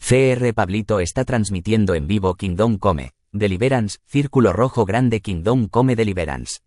CR Pablito está transmitiendo en vivo Kingdom Come Deliverance, círculo rojo grande Kingdom Come Deliverance.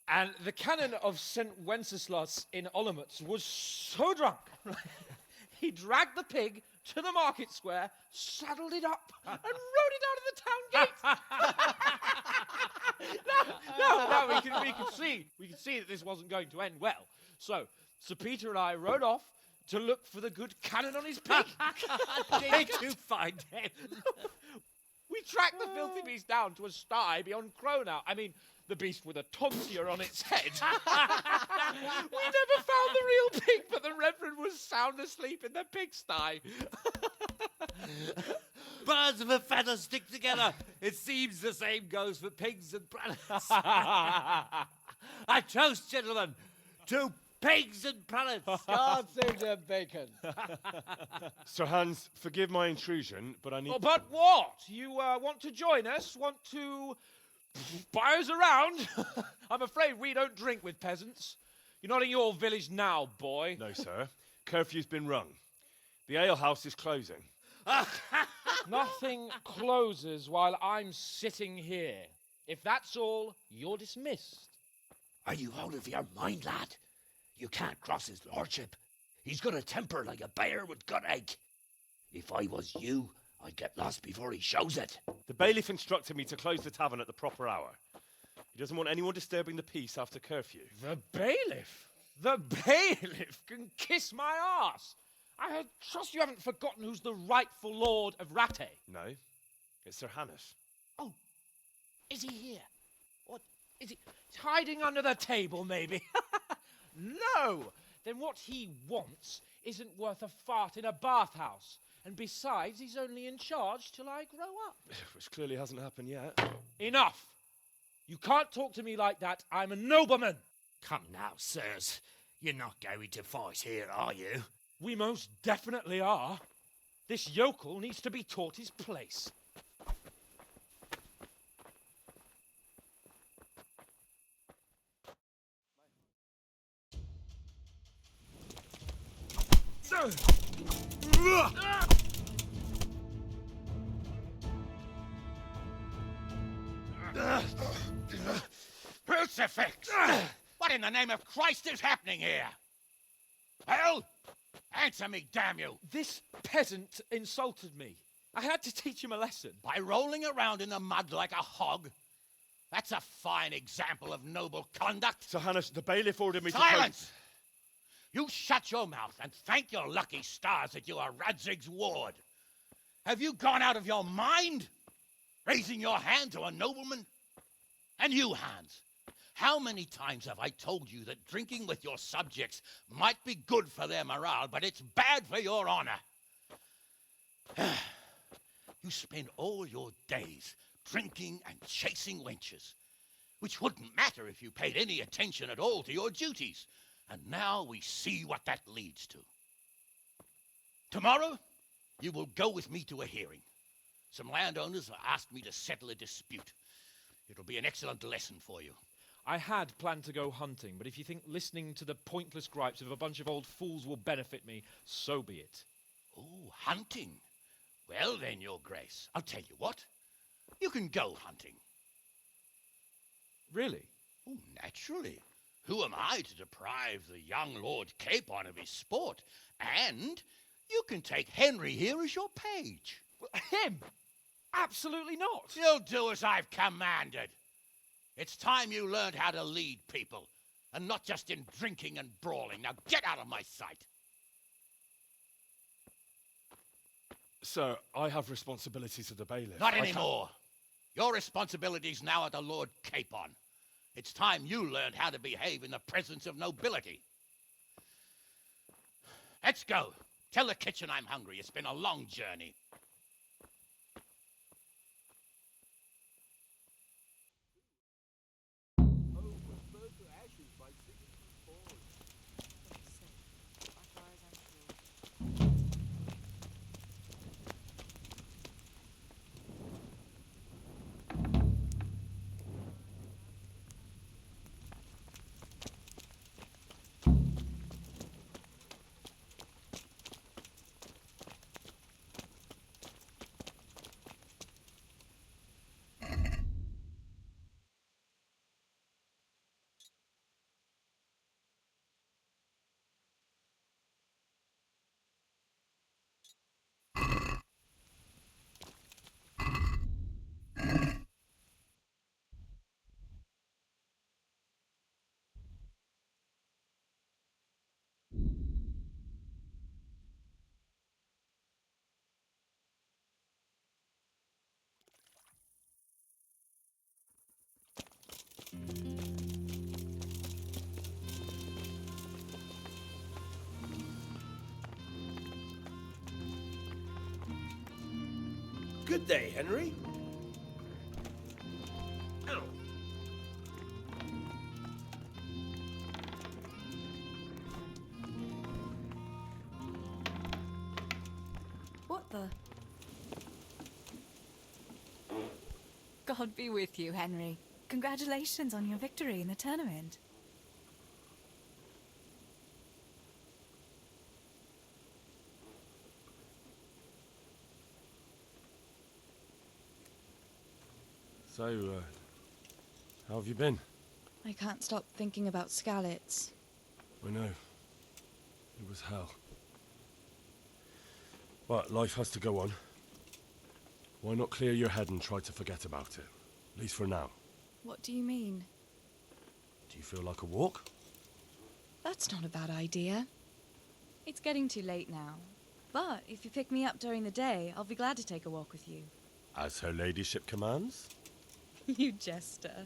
And the canon of St. Wenceslas in Olomouc was so drunk, he dragged the pig to the market square, saddled it up, and rode it out of the town gate. No, we can see that this wasn't going to end well. So, Sir Peter and I rode off to look for the good canon on his pig. Did you find him? We tracked the filthy beast down to a sty beyond Cronow. I mean, the beast with a tonsure on its head. We never found the real pig, but the Reverend was sound asleep in the pigsty. Birds of a feather stick together. It seems the same goes for pigs and planets. I toast, gentlemen, to pigs and planets. God save the bacon. Sir Hans, forgive my intrusion, but I need... Oh, but what? You want to join us? Want to buy us around? I'm afraid we don't drink with peasants. You're not in your village now, boy. No, sir. Curfew's been rung. The alehouse is closing. Nothing closes while I'm sitting here. If that's all, you're dismissed. Are you out of your mind, lad? You can't cross his lordship. He's got a temper like a bear with gut ache. If I was you, I'd get lost before he shows it. The bailiff instructed me to close the tavern at the proper hour. He doesn't want anyone disturbing the peace after curfew. The bailiff? The bailiff can kiss my arse. I trust you haven't forgotten who's the rightful lord of Rattay. No, it's Sir Hannes. Oh, is he here? What, is he hiding under the table, maybe? No! Then what he wants isn't worth a fart in a bathhouse. And besides, he's only in charge till I grow up. Which clearly hasn't happened yet. Enough! You can't talk to me like that. I'm a nobleman. Come now, sirs. You're not going to fight here, are you? We most definitely are. This yokel needs to be taught his place. crucifix! What in the name of Christ is happening here? Well, answer me, damn you! This peasant insulted me. I had to teach him a lesson. By rolling around in the mud like a hog? That's a fine example of noble conduct. Sir Hannes, the bailiff ordered me to... Silence! You shut your mouth and thank your lucky stars that you are Radzig's ward. Have you gone out of your mind? Raising your hand to a nobleman? And you, Hans, how many times have I told you that drinking with your subjects might be good for their morale, but it's bad for your honor? You spend all your days drinking and chasing wenches, which wouldn't matter if you paid any attention at all to your duties. And now we see what that leads to. Tomorrow, you will go with me to a hearing. Some landowners have asked me to settle a dispute. It'll be an excellent lesson for you. I had planned to go hunting, but if you think listening to the pointless gripes of a bunch of old fools will benefit me, so be it. Oh, hunting. Well then, Your Grace, I'll tell you what. You can go hunting. Really? Oh, naturally. Who am I to deprive the young Lord Capon of his sport? And you can take Henry here as your page. Him? Absolutely not. You'll do as I've commanded. It's time you learned how to lead people, and not just in drinking and brawling. Now get out of my sight. Sir, I have responsibilities of the bailiff. Not anymore. Your responsibilities now are the Lord Capon. It's time you learned how to behave in the presence of nobility. Let's go. Tell the kitchen I'm hungry. It's been a long journey. Good day, Henry. Ow. What the? God be with you, Henry. Congratulations on your victory in the tournament. So, how have you been? I can't stop thinking about Skalitz. I know. It was hell. But life has to go on. Why not clear your head and try to forget about it? At least for now. What do you mean? Do you feel like a walk? That's not a bad idea. It's getting too late now. But if you pick me up during the day, I'll be glad to take a walk with you. As her ladyship commands? You jester.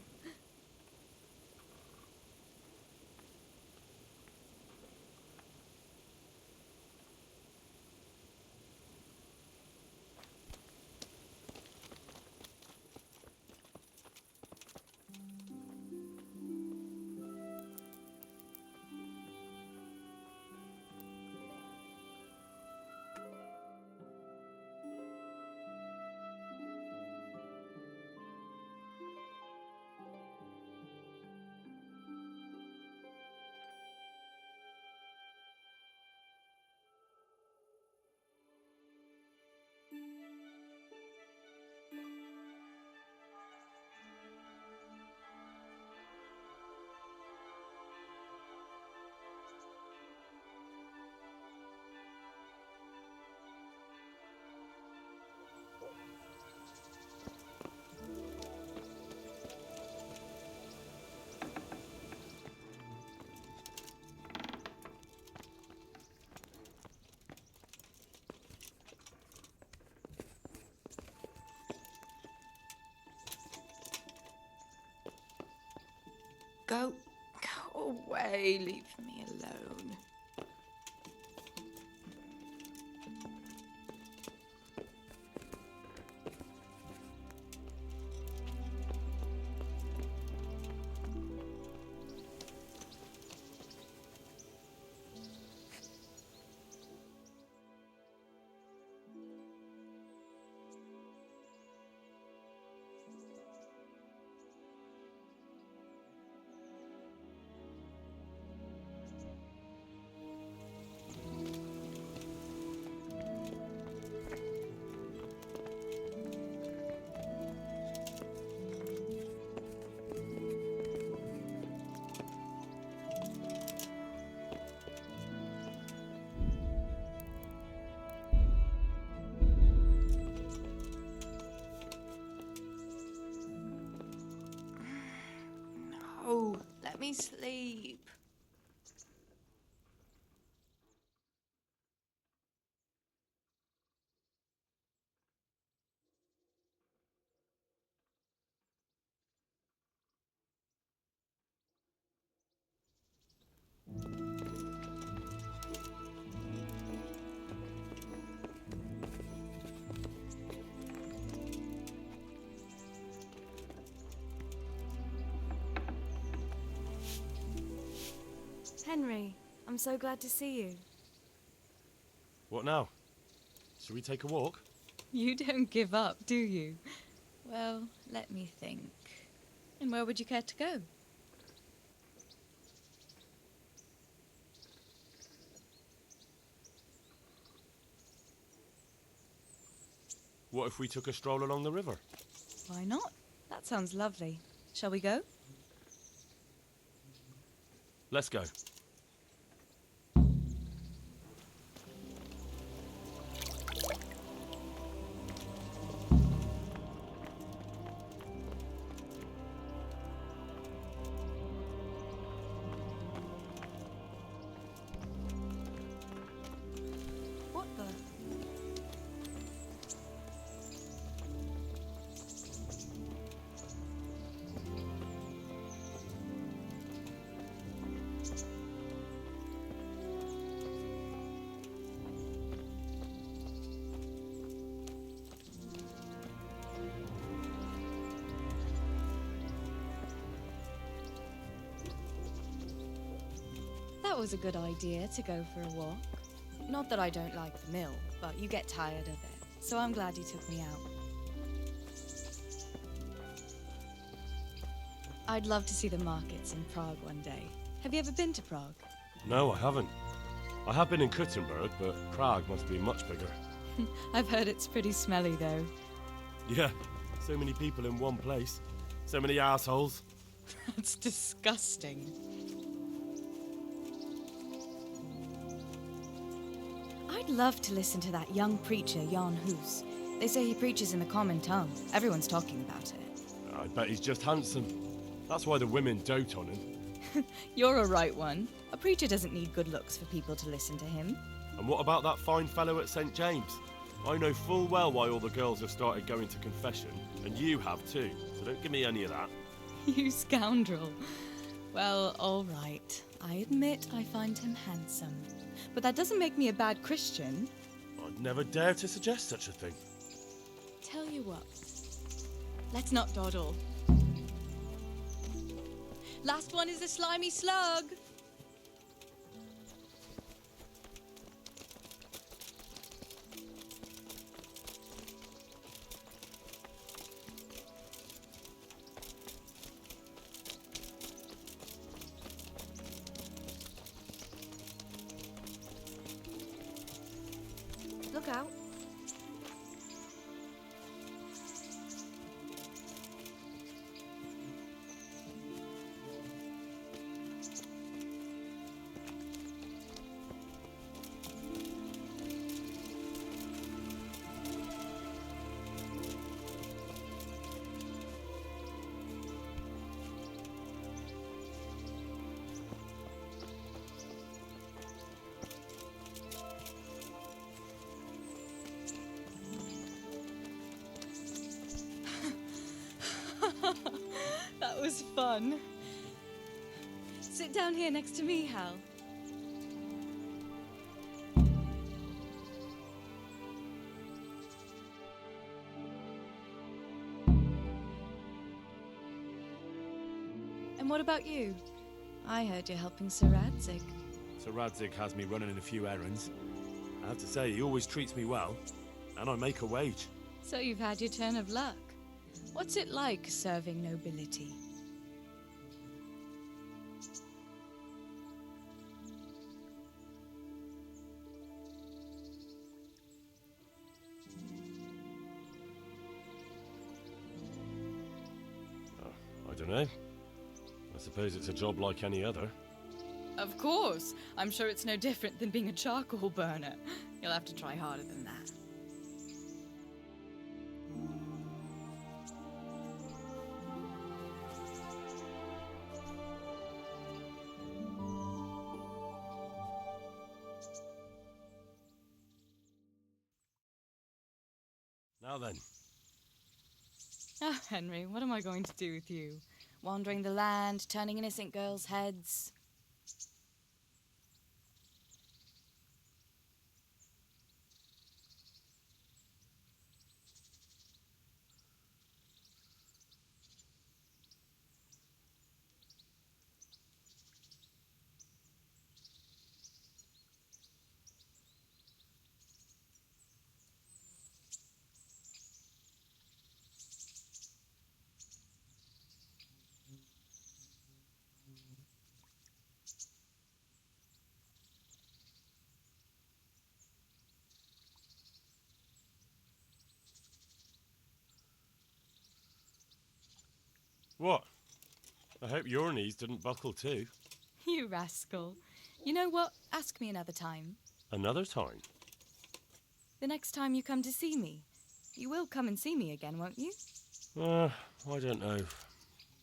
Go away. Leave me alone. No, let me sleep. Henry, I'm so glad to see you. What now? Shall we take a walk? You don't give up, do you? Well, let me think. And where would you care to go? What if we took a stroll along the river? Why not? That sounds lovely. Shall we go? Let's go. What the? That was a good idea to go for a walk. Not that I don't like the mill, but you get tired of it. So I'm glad you took me out. I'd love to see the markets in Prague one day. Have you ever been to Prague? No, I haven't. I have been in Kuttenberg, but Prague must be much bigger. I've heard it's pretty smelly though. Yeah, so many people in one place. So many assholes. That's disgusting. I'd love to listen to that young preacher, Jan Hus. They say he preaches in the common tongue. Everyone's talking about it. I bet he's just handsome. That's why the women dote on him. You're a right one. A preacher doesn't need good looks for people to listen to him. And what about that fine fellow at St. James? I know full well why all the girls have started going to confession, and you have too, so don't give me any of that. You scoundrel. Well, all right. I admit I find him handsome. But that doesn't make me a bad Christian. I'd never dare to suggest such a thing. Tell you what. Let's not dawdle. Last one is a slimy slug. Look out. That was fun. Sit down here next to me, Hal. And what about you? I heard you're helping Sir Radzig. Sir Radzig has me running a few errands. I have to say, he always treats me well, and I make a wage. So you've had your turn of luck. What's it like serving nobility? I don't know. I suppose it's a job like any other. Of course. I'm sure it's no different than being a charcoal burner. You'll have to try harder than that. Now then, Oh, Henry, what am I going to do with you? Wandering the land, turning innocent girls' heads. what? I hope your knees didn't buckle too. You rascal. You know what? Ask me another time. Another time? The next time you come to see me. You will come and see me again, won't you? I don't know.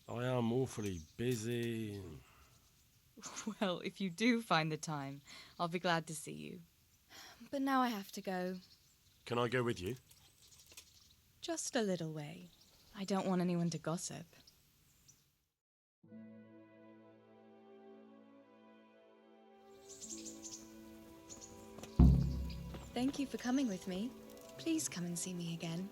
I am awfully busy. Well, if you do find the time, I'll be glad to see you. But now I have to go. Can I go with you? Just a little way. I don't want anyone to gossip. Thank you for coming with me. Please come and see me again.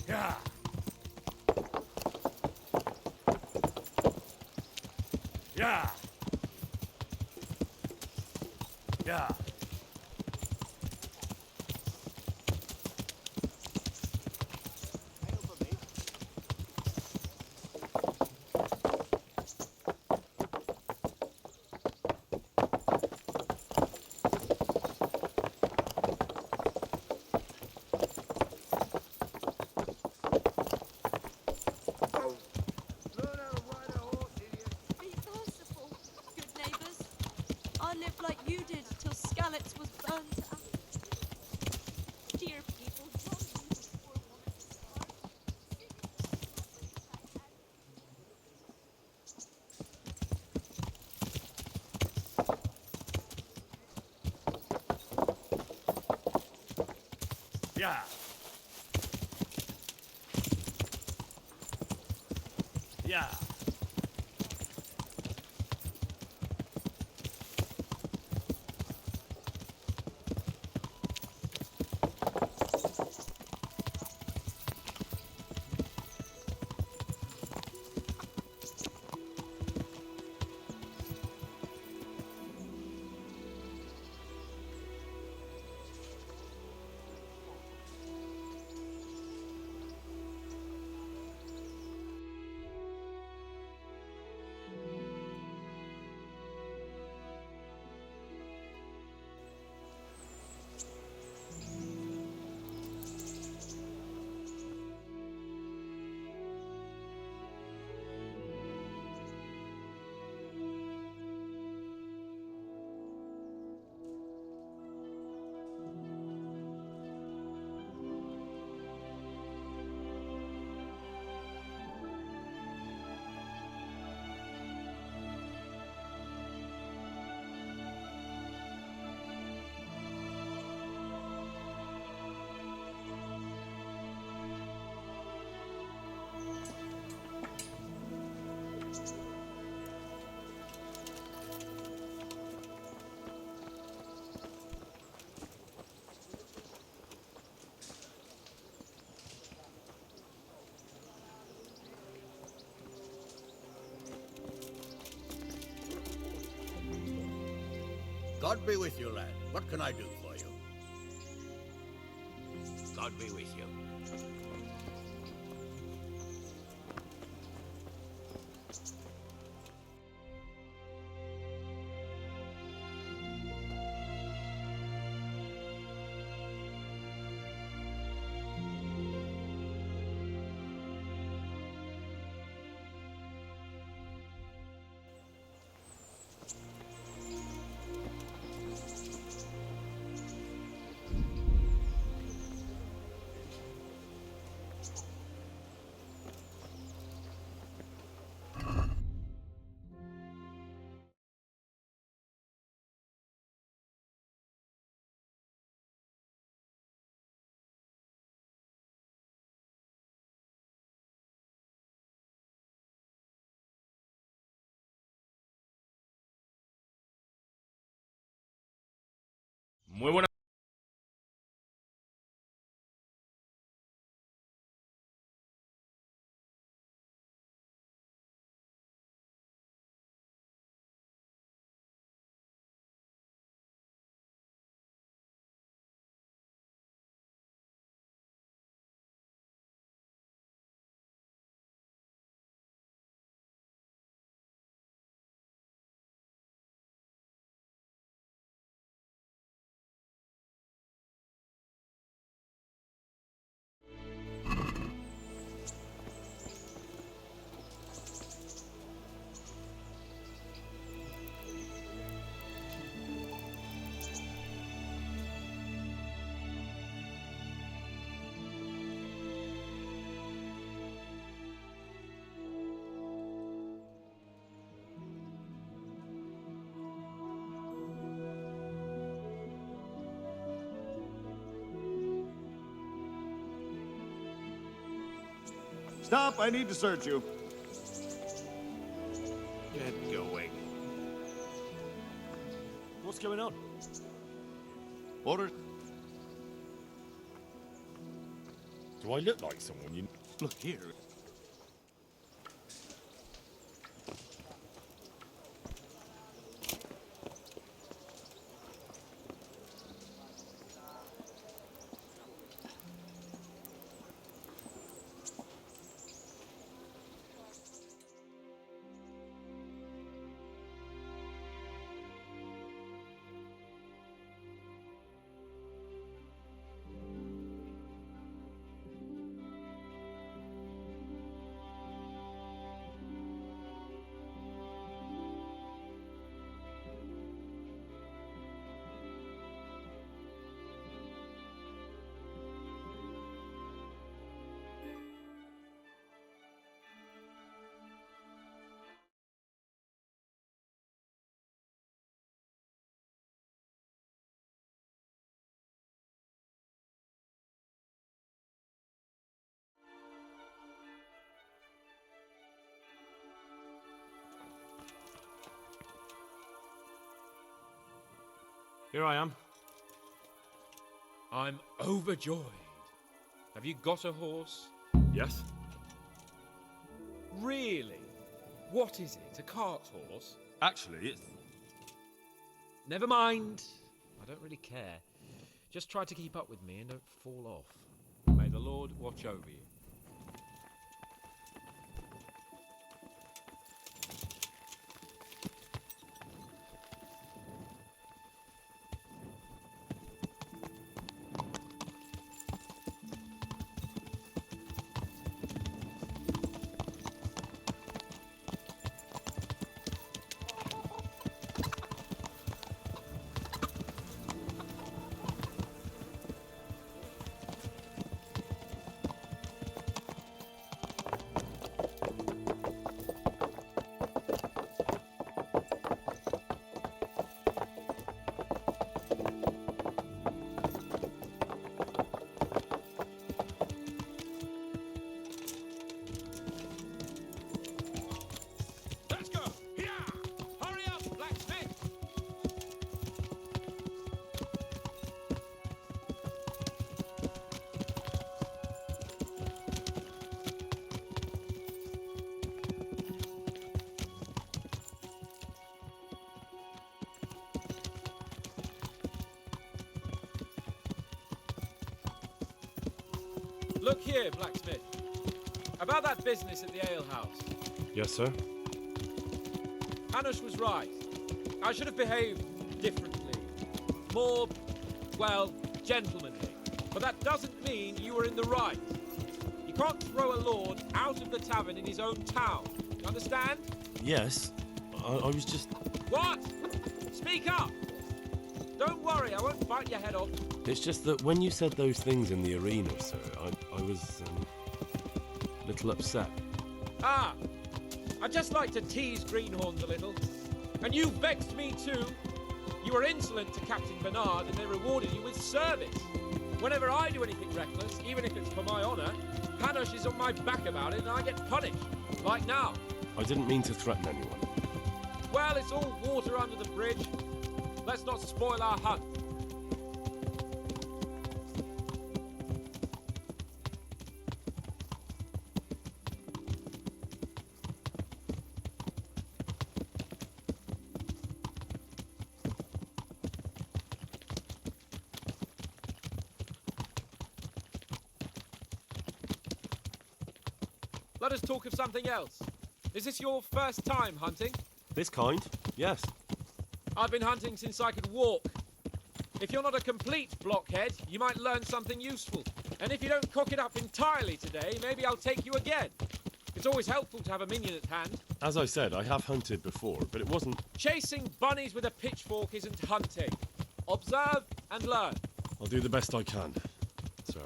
Yeah. Yeah. Yeah. you did till Skalitz was burnt out. Dear people, don't leave this poor woman's heart. Yeah. Yeah. God be with you, lad. What can I do for you? God be with you. Muy buena. Stop, I need to search you. Get going. What's going on? Order. Do I look like someone you... Look here. Here I am. I'm overjoyed. Have you got a horse? Yes? Really? What is it? A cart horse? Actually, it's... Never mind. I don't really care. Just try to keep up with me and don't fall off. May the Lord watch over you. Let's go! Yeah! Hurry up, blacksmith! Look here, blacksmith. About that business at the alehouse. Yes, sir? Hanush was right. I should have behaved differently. More, well, gentlemanly. But that doesn't mean you were in the right. You can't throw a lord out of the tavern in his own town. You understand? Yes. I was just... What? Speak up! Don't worry, I won't bite your head off. It's just that when you said those things in the arena, sir, I was a little upset. Ah, I'd just like to tease greenhorns a little. And you vexed me too. You were insolent to Captain Bernard and they rewarded you with service. Whenever I do anything reckless, even if it's for my honour, Hanush is on my back about it and I get punished. Like now. I didn't mean to threaten anyone. Well, it's all water under the bridge. Let's not spoil our hunt. Let us talk of something else. Is this your first time hunting? This kind? Yes. I've been hunting since I could walk. If you're not a complete blockhead, you might learn something useful. And if you don't cock it up entirely today, maybe I'll take you again. It's always helpful to have a minion at hand. As I said, I have hunted before, but it wasn't... Chasing bunnies with a pitchfork isn't hunting. Observe and learn. I'll do the best I can, sir.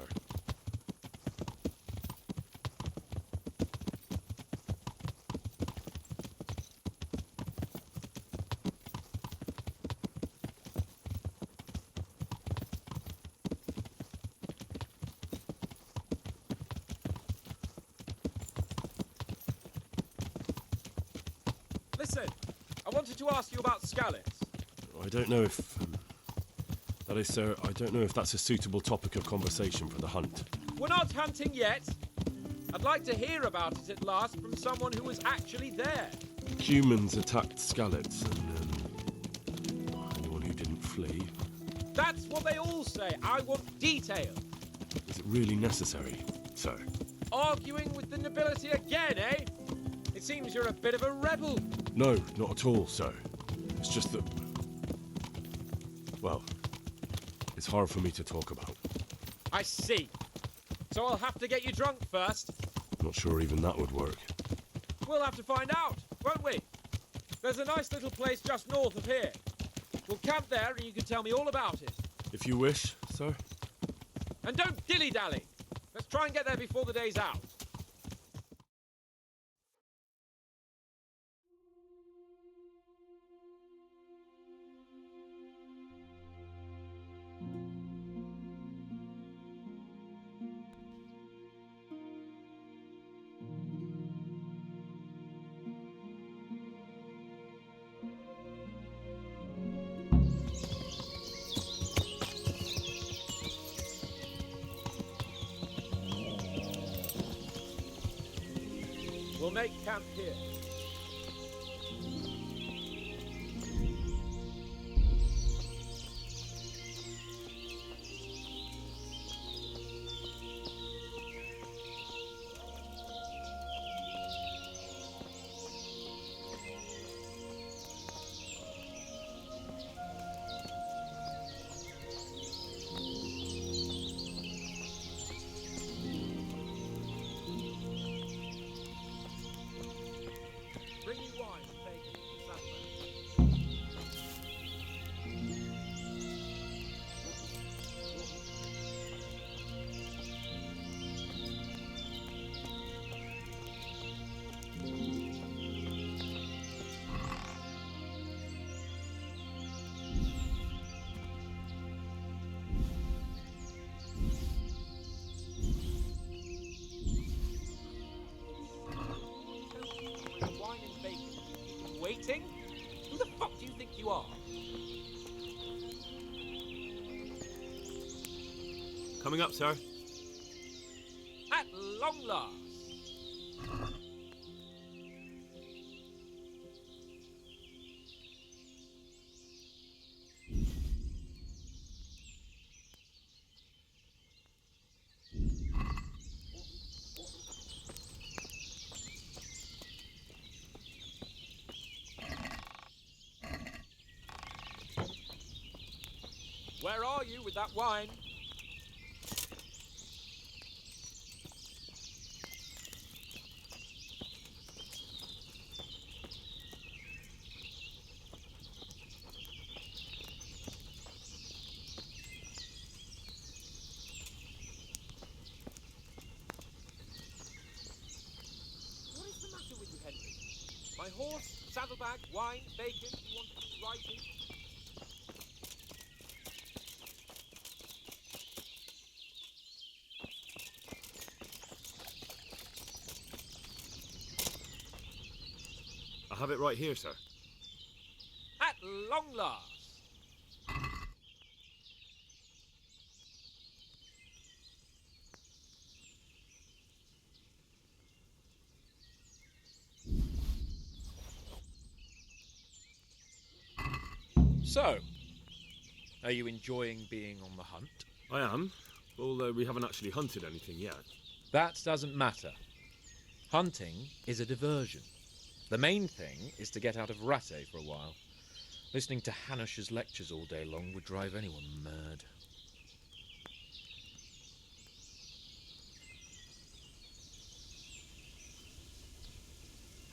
Listen, I wanted to ask you about scallops. I don't know if... that is, sir, I don't know if that's a suitable topic of conversation for the hunt. We're not hunting yet. I'd like to hear about it at last from someone who was actually there. Humans attacked Skallets, and anyone who didn't flee. That's what they all say. I want detail. Is it really necessary, sir? Arguing with the nobility again, eh? It seems you're a bit of a rebel. No, not at all, sir. It's just that... well, it's hard for me to talk about. I see. So I'll have to get you drunk first. Not sure even that would work. We'll have to find out, won't we? There's a nice little place just north of here. We'll camp there and you can tell me all about it. If you wish, sir. And don't dilly-dally. Let's try and get there before the day's out. We'll make camp here. Bring me wine and bacon and saddlebags. Wine and bacon. You've been waiting? Who the fuck do you think you are? Coming up, sir. At long last. Where are you with that wine? What is the matter with you, Henry? My horse, saddlebag, wine, bacon, you want to be writing? I have it right here, sir. At long last. So, are you enjoying being on the hunt? I am, although we haven't actually hunted anything yet. That doesn't matter. Hunting is a diversion. The main thing is to get out of Rattay for a while. Listening to Hanush's lectures all day long would drive anyone mad.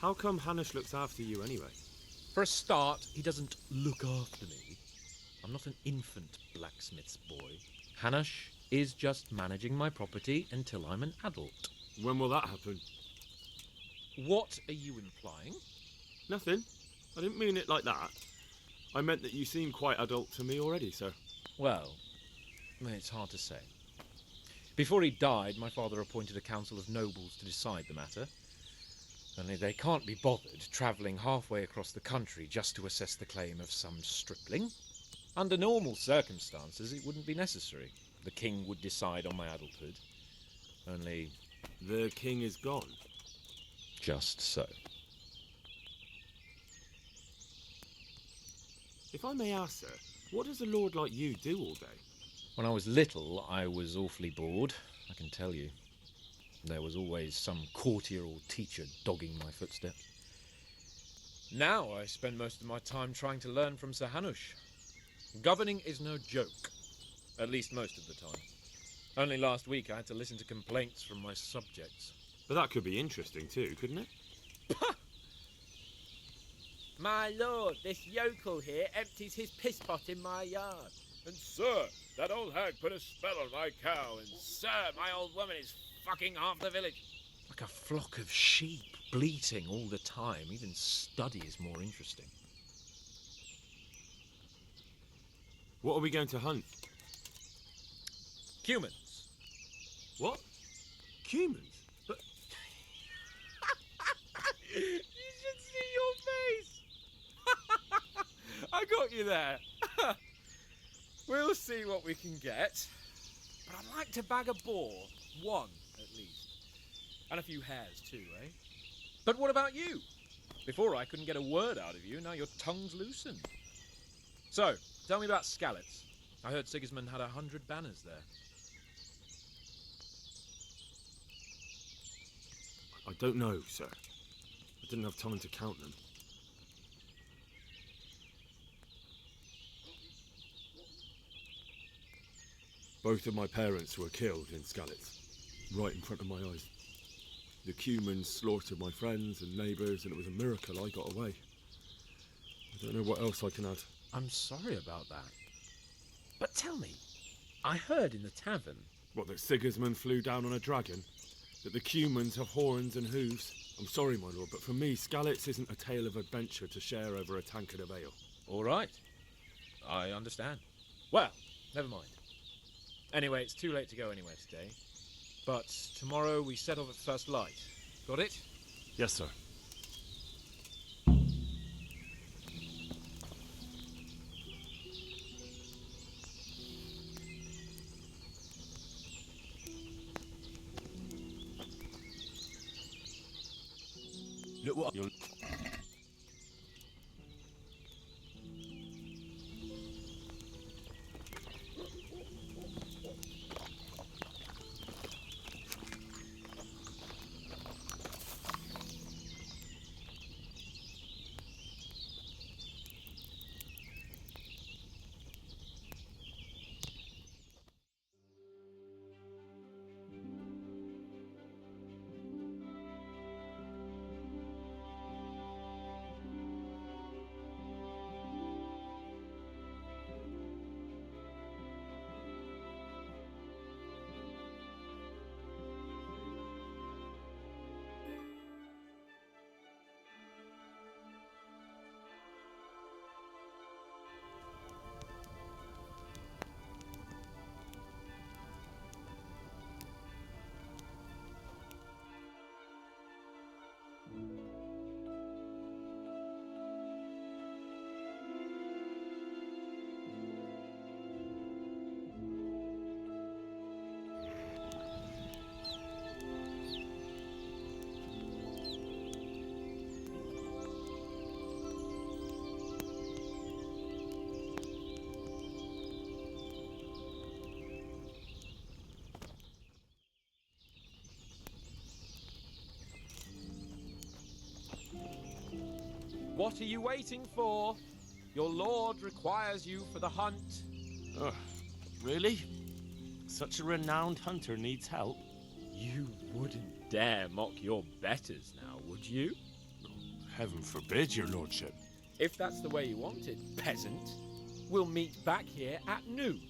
How come Hanush looks after you anyway? For a start, he doesn't look after me. I'm not an infant blacksmith's boy. Hanush is just managing my property until I'm an adult. When will that happen? What are you implying? Nothing. I didn't mean it like that. I meant that you seem quite adult to me already, sir. Well, it's hard to say. Before he died, my father appointed a council of nobles to decide the matter. Only they can't be bothered travelling halfway across the country just to assess the claim of some stripling. Under normal circumstances, it wouldn't be necessary. The king would decide on my adulthood. Only... The king is gone. Just so. If I may ask, sir, what does a lord like you do all day? When I was little, I was awfully bored, I can tell you. There was always some courtier or teacher dogging my footsteps. Now I spend most of my time trying to learn from Sir Hanush. Governing is no joke, at least most of the time. Only last week I had to listen to complaints from my subjects. But that could be interesting too, couldn't it? My lord, this yokel here empties his piss pot in my yard. And sir, that old hag put a spell on my cow, and sir, my old woman is fucking half the village. Like a flock of sheep, bleating all the time. Even study is more interesting. What are we going to hunt? Humans. What? Humans? But... You should see your face! I got you there. We'll see what we can get. But I'd like to bag a boar. One, at least. And a few hares, too, eh? But what about you? Before I couldn't get a word out of you, now your tongue's loosened. So, tell me about Skalitz. I heard Sigismund had 100 banners there. I don't know, sir. I didn't have time to count them. Both of my parents were killed in Skalitz, right in front of my eyes. The Cumans slaughtered my friends and neighbours, and it was a miracle I got away. I don't know what else I can add. I'm sorry about that. But tell me, I heard in the tavern... What, that Sigismund flew down on a dragon? That the Cumans have horns and hooves? I'm sorry, my lord, but for me, Skalitz isn't a tale of adventure to share over a tankard of ale. All right. I understand. Well, never mind. Anyway, it's too late to go anywhere today. But tomorrow we set off at first light. Got it? Yes, sir. Look what you're... What are you waiting for? Your lord requires you for the hunt. Ugh, really? Such a renowned hunter needs help? You wouldn't dare mock your betters now, would you? Heaven forbid, your lordship. If that's the way you want it, peasant, we'll meet back here at noon.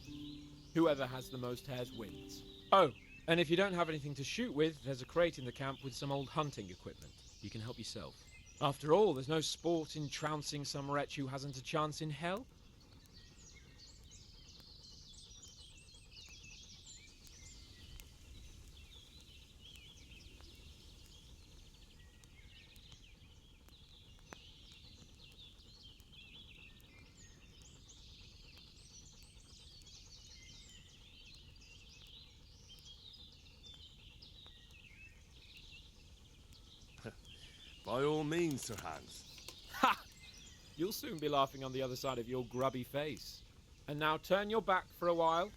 Whoever has the most hares wins. Oh, and if you don't have anything to shoot with, there's a crate in the camp with some old hunting equipment. You can help yourself. After all, there's no sport in trouncing some wretch who hasn't a chance in hell. By all means, Sir Hans. Ha! You'll soon be laughing on the other side of your grubby face. And now turn your back for a while.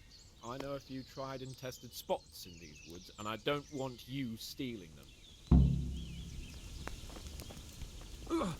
I know a few tried and tested spots in these woods, and I don't want you stealing them. Ugh.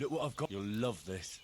Look what I've got. You'll love this.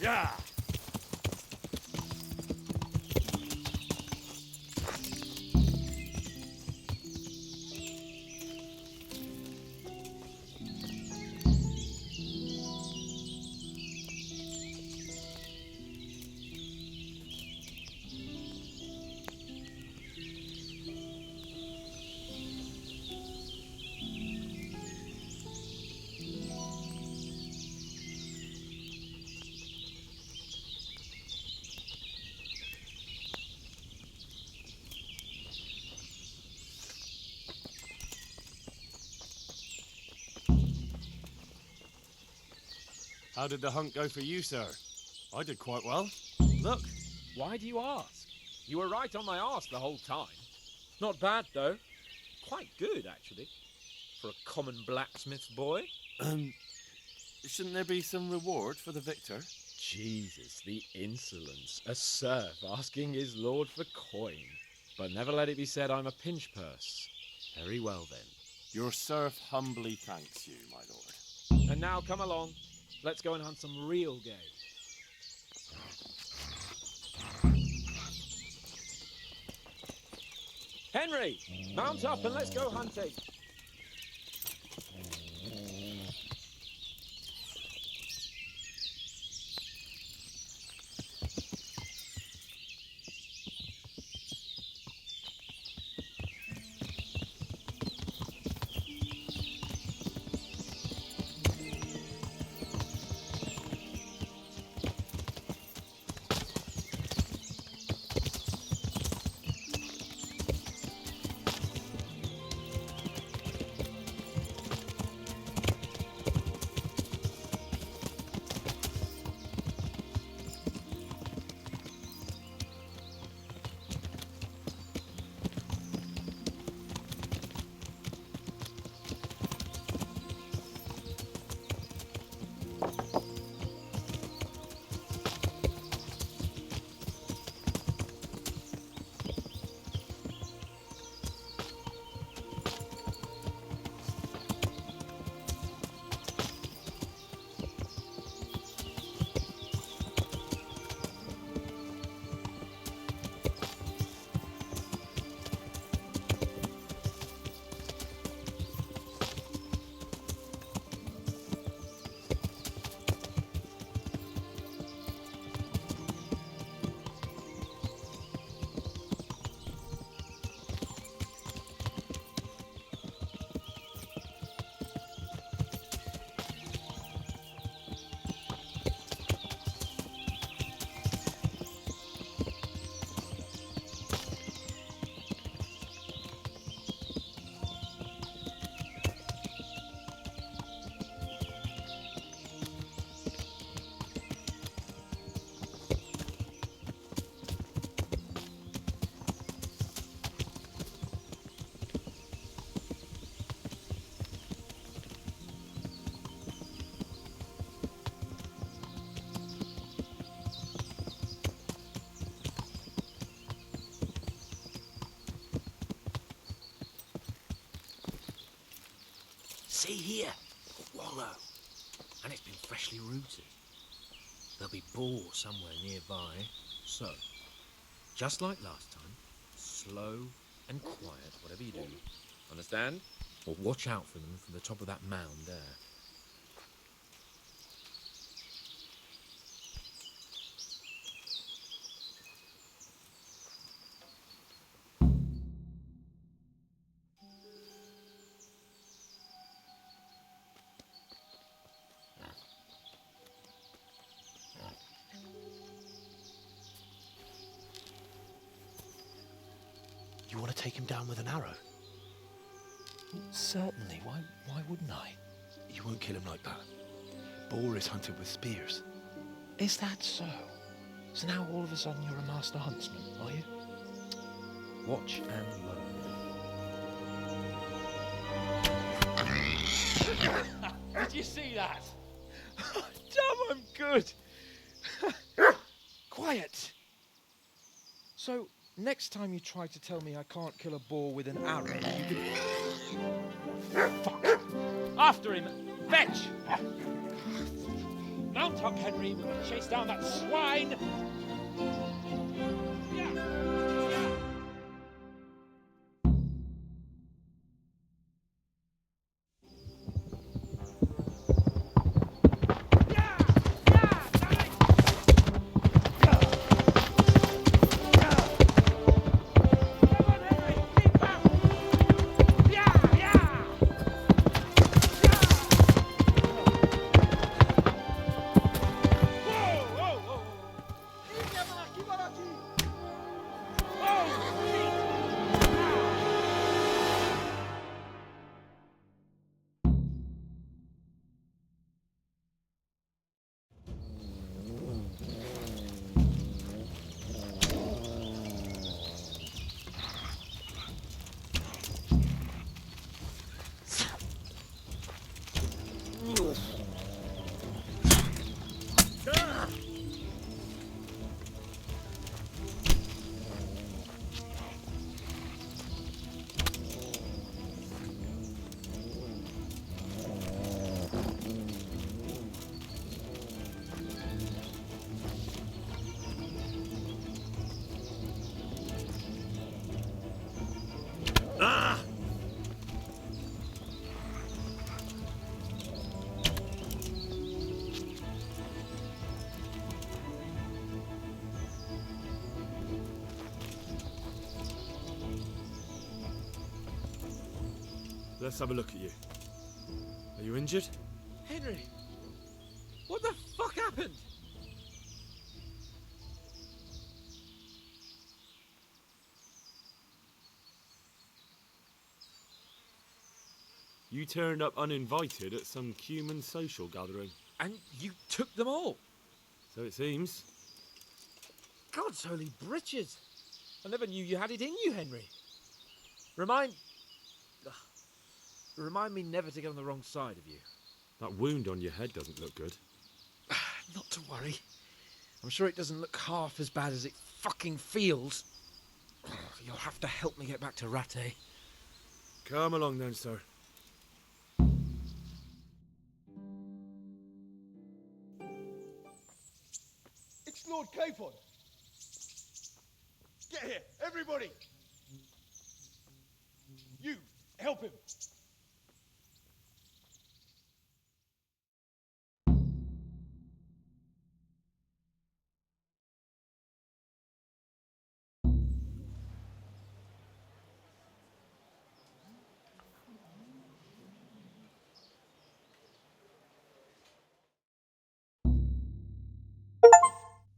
Yeah. How did the hunt go for you, sir? I did quite well. Look. Why do you ask? You were right on my arse the whole time. Not bad, though. Quite good, actually. For a common blacksmith's boy. Shouldn't there be some reward for the victor? Jesus, the insolence. A serf asking his lord for coin. But never let it be said I'm a pinch purse. Very well, then. Your serf humbly thanks you, my lord. And now come along. Let's go and hunt some real game. Henry, mount up and let's go hunting. See here, a wallow, and it's been freshly rooted. There'll be boar somewhere nearby, so, just like last time, slow and quiet, whatever you do. Understand? Or watch out for them from the top of that mound there. You want to take him down with an arrow? Certainly. Why wouldn't I? You won't kill him like that. Boar is hunted with spears. Is that so? So now all of a sudden you're a master huntsman, are you? Watch and learn. Did you see that? Damn, I'm good. Quiet. So, next time you try to tell me I can't kill a boar with an arrow, you can... Fuck. After him. Fetch. No. Mount up, Henry. We're going to chase down that swine. Let's have a look at you. Are you injured? Henry, what the fuck happened? You turned up uninvited at some human social gathering. And you took them all? So it seems. God's holy britches. I never knew you had it in you, Henry. Remind me never to get on the wrong side of you. That wound on your head doesn't look good. Not to worry. I'm sure it doesn't look half as bad as it fucking feels. You'll have to help me get back to Rattay. Come along then, sir. It's Lord Capon. Get here, everybody. You, help him.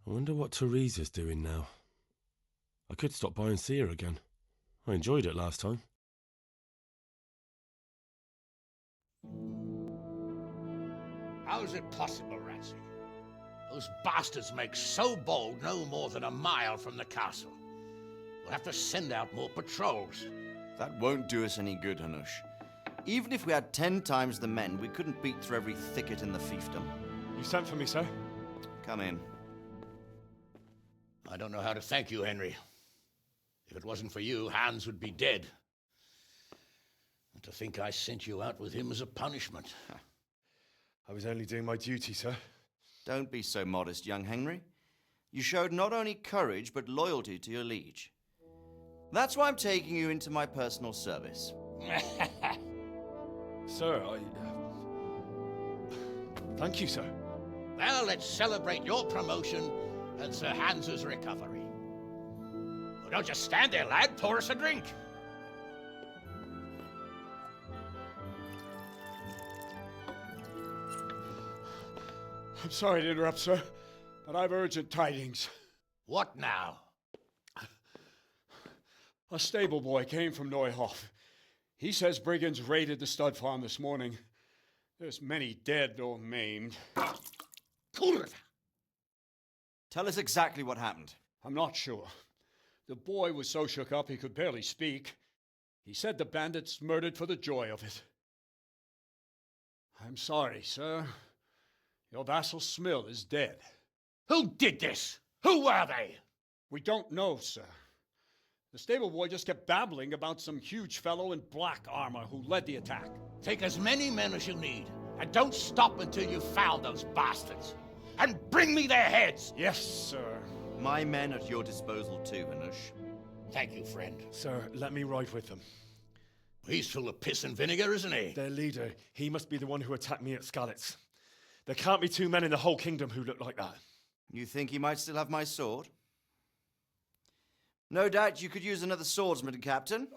I wonder what Teresa's doing now. I could stop by and see her again. I enjoyed it last time. How's it possible, Ratsy? Those bastards make so bold no more than a mile from the castle. We'll have to send out more patrols. That won't do us any good, Hanush. Even if we had 10 times the men, we couldn't beat through every thicket in the fiefdom. You sent for me, sir? Come in. I don't know how to thank you, Henry. If it wasn't for you, Hans would be dead. And to think I sent you out with him as a punishment. I was only doing my duty, sir. Don't be so modest, young Henry. You showed not only courage, but loyalty to your liege. That's why I'm taking you into my personal service. Sir, thank you, sir. Well, let's celebrate your promotion and Sir Hans's recovery. Well, don't just stand there, lad. Pour us a drink. I'm sorry to interrupt, sir, but I've urgent tidings. What now? A stable boy came from Neuhof. He says brigands raided the stud farm this morning. There's many dead or maimed. Kurva! Tell us exactly what happened. I'm not sure. The boy was so shook up he could barely speak. He said the bandits murdered for the joy of it. I'm sorry, sir. Your vassal Smill is dead. Who did this? Who were they? We don't know, sir. The stable boy just kept babbling about some huge fellow in black armor who led the attack. Take as many men as you need, and don't stop until you've found those bastards. and bring me their heads. Yes, sir. My men at your disposal too, Hanush. Thank you, friend. Sir, let me ride with them. He's full of piss and vinegar, isn't he? Their leader, he must be the one who attacked me at Skalitz. There can't be two men in the whole kingdom who look like that. You think he might still have my sword? No doubt you could use another swordsman, Captain.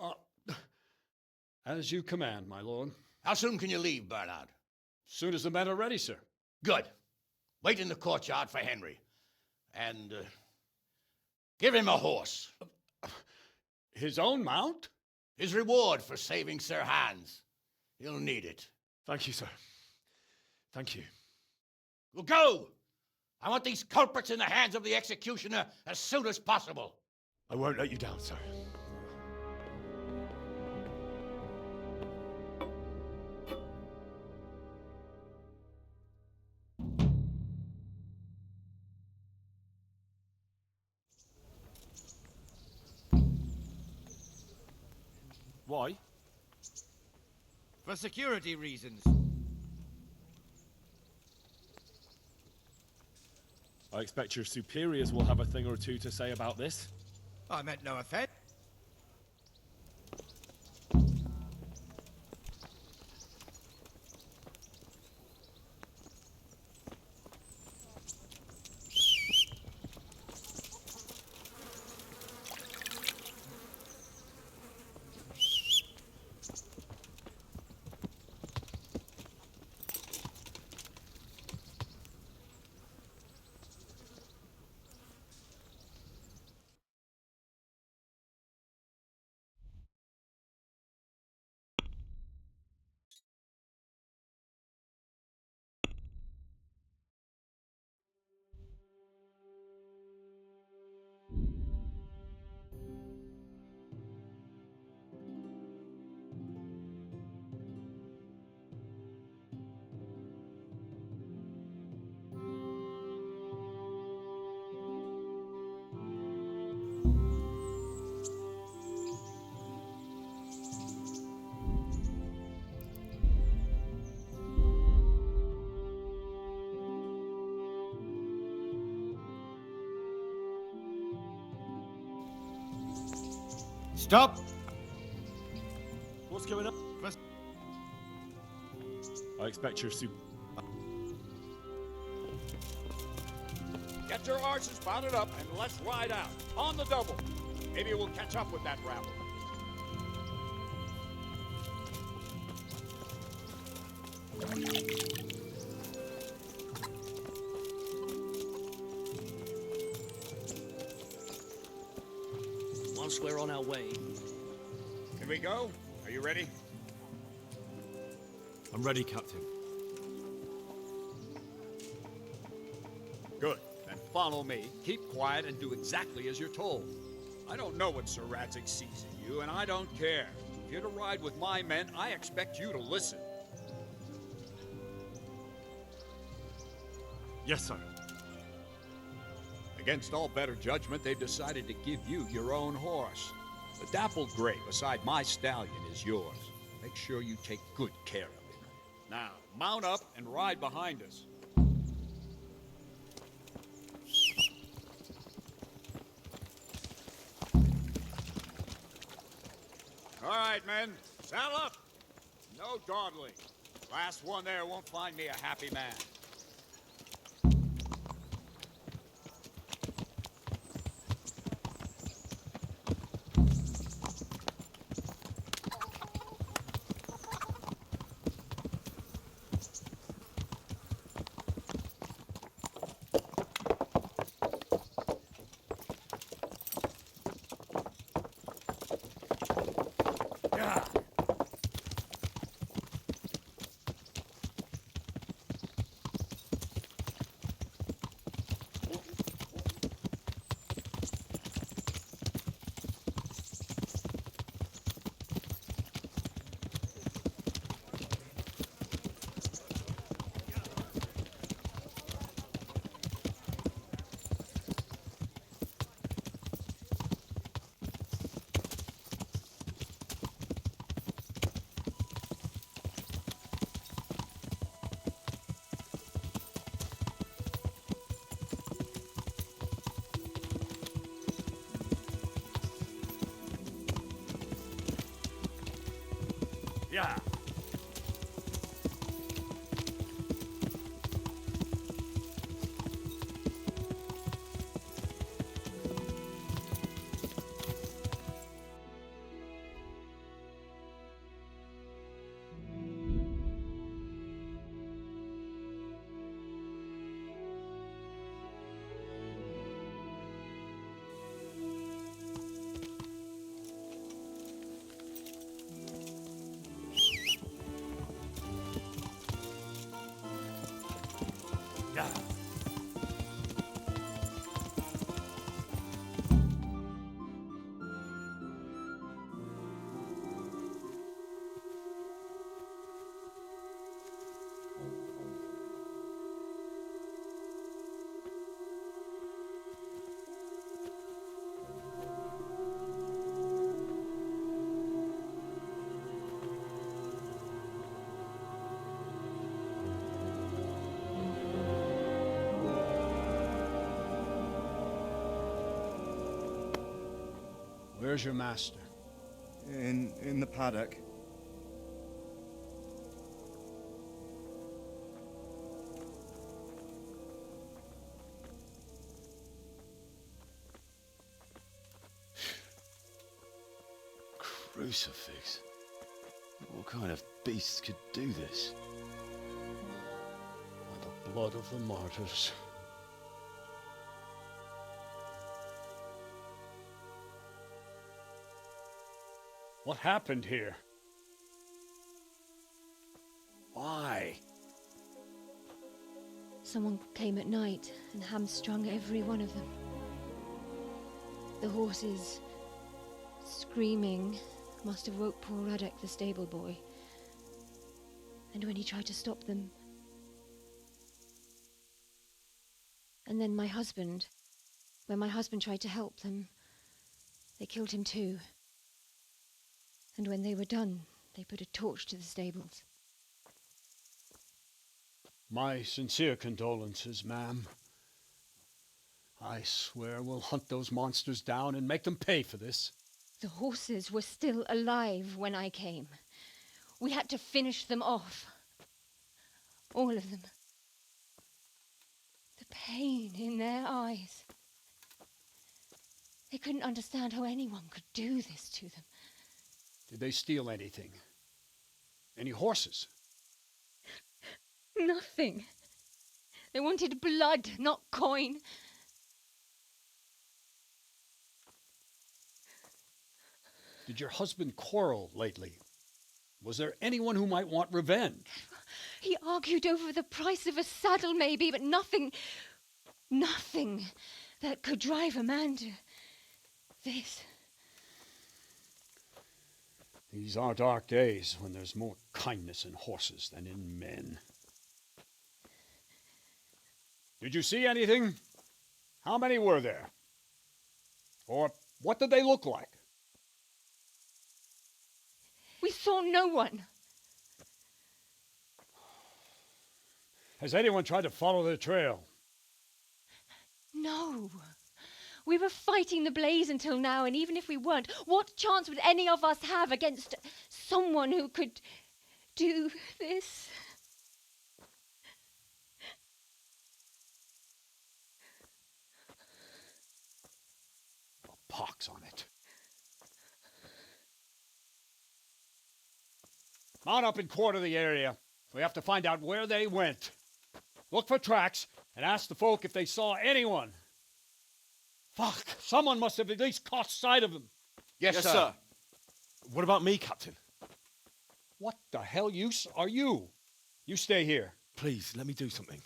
As you command, my lord. How soon can you leave, Bernard? Soon as the men are ready, sir. Good. Wait in the courtyard for Henry. And give him a horse. His own mount? His reward for saving Sir Hans. He'll need it. Thank you, sir. Thank you. Well, go! I want these culprits in the hands of the executioner as soon as possible. I won't let you down, sir. Why? For security reasons. I expect your superiors will have a thing or two to say about this. I meant no offense. Stop! What's going on? I expect your Get your arses mounted up and let's ride out. On the double. Maybe we'll catch up with that rabble. Once we're on our way. Can we go? Are you ready? I'm ready, Captain. Good. Then follow me. Keep quiet and do exactly as you're told. I don't know what Sir Radzig sees in you, and I don't care. If you're to ride with my men, I expect you to listen. Yes, sir. Against all better judgment, they've decided to give you your own horse. The dappled gray beside my stallion is yours. Make sure you take good care of him. Now, mount up and ride behind us. All right, men, saddle up. No dawdling. Last one there won't find me a happy man. Where's your master? In the paddock. Crucifix? What kind of beast could do this? By the blood of the martyrs. What happened here? Why? Someone came at night and hamstrung every one of them. The horses, screaming, must have woke poor Ruddock, the stable boy. And when he tried to stop them... And then my husband, when my husband tried to help them, they killed him too. And when they were done, they put a torch to the stables. My sincere condolences, ma'am. I swear we'll hunt those monsters down and make them pay for this. The horses were still alive when I came. We had to finish them off. All of them. The pain in their eyes. They couldn't understand how anyone could do this to them. Did they steal anything? Any horses? Nothing. They wanted blood, not coin. Did your husband quarrel lately? Was there anyone who might want revenge? He argued over the price of a saddle, maybe, but nothing that could drive a man to this. These are dark days when there's more kindness in horses than in men. Did you see anything? How many were there? Or what did they look like? We saw no one. Has anyone tried to follow the trail? No. We were fighting the blaze until now, and even if we weren't, what chance would any of us have against someone who could do this? A pox on it. Mount up and quarter the area. We have to find out where they went. Look for tracks and ask the folk if they saw anyone. Fuck, someone must have at least caught sight of them. Yes, sir. What about me, Captain? What the hell use are you? You stay here. Please, let me do something.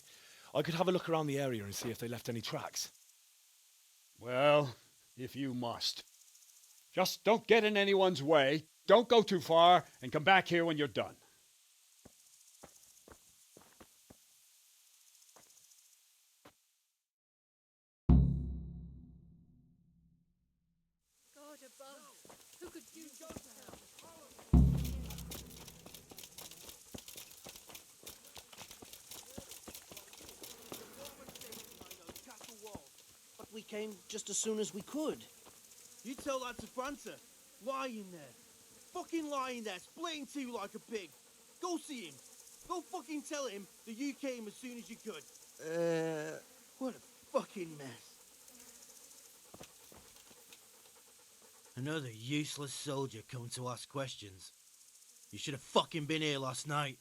I could have a look around the area and see if they left any tracks. Well, if you must. Just don't get in anyone's way, don't go too far, and come back here when you're done. God above, who could do so? But we came just as soon as we could. You tell that to Francer. Lying there. Fucking lying there, splitting two like a pig. Go see him. Go fucking tell him that you came as soon as you could. What a fucking mess. Another useless soldier come to ask questions. You should have fucking been here last night.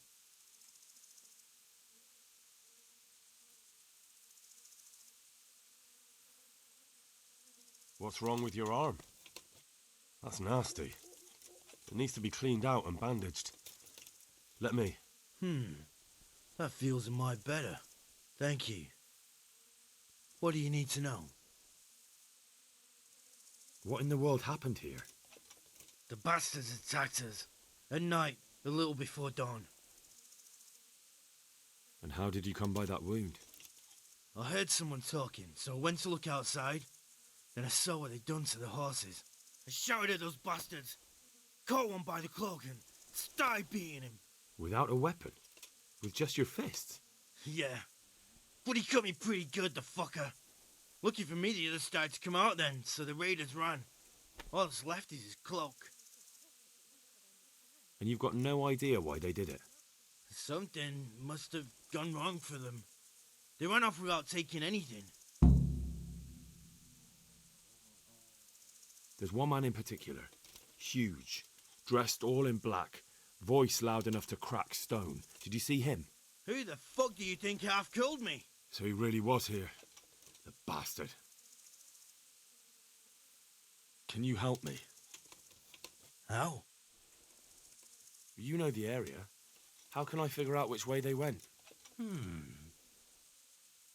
What's wrong with your arm? That's nasty. It needs to be cleaned out and bandaged. Let me. That feels a mite better. Thank you. What do you need to know? What in the world happened here? The bastards attacked us. At night, a little before dawn. And how did you come by that wound? I heard someone talking, so I went to look outside. Then I saw what they'd done to the horses. I shouted at those bastards, caught one by the cloak and started beating him. Without a weapon? With just your fists? Yeah, but he cut me pretty good, the fucker. Lucky for me, the others started to come out then, so the raiders ran. All that's left is his cloak. And you've got no idea why they did it? Something must have gone wrong for them. They ran off without taking anything. There's one man in particular. Huge. Dressed all in black. Voice loud enough to crack stone. Did you see him? Who the fuck do you think half killed me? So he really was here. The bastard. Can you help me? How? You know the area. How can I figure out which way they went?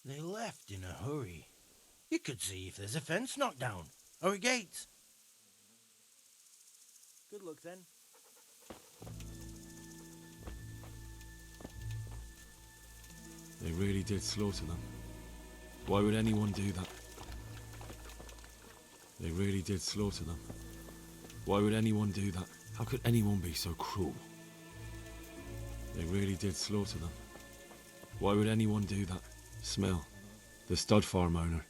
They left in a hurry. You could see if there's a fence knocked down, or a gate. Good luck then. They really did slaughter them. Why would anyone do that? They really did slaughter them. Why would anyone do that? How could anyone be so cruel? They really did slaughter them. Why would anyone do that? Smell. The stud farm owner.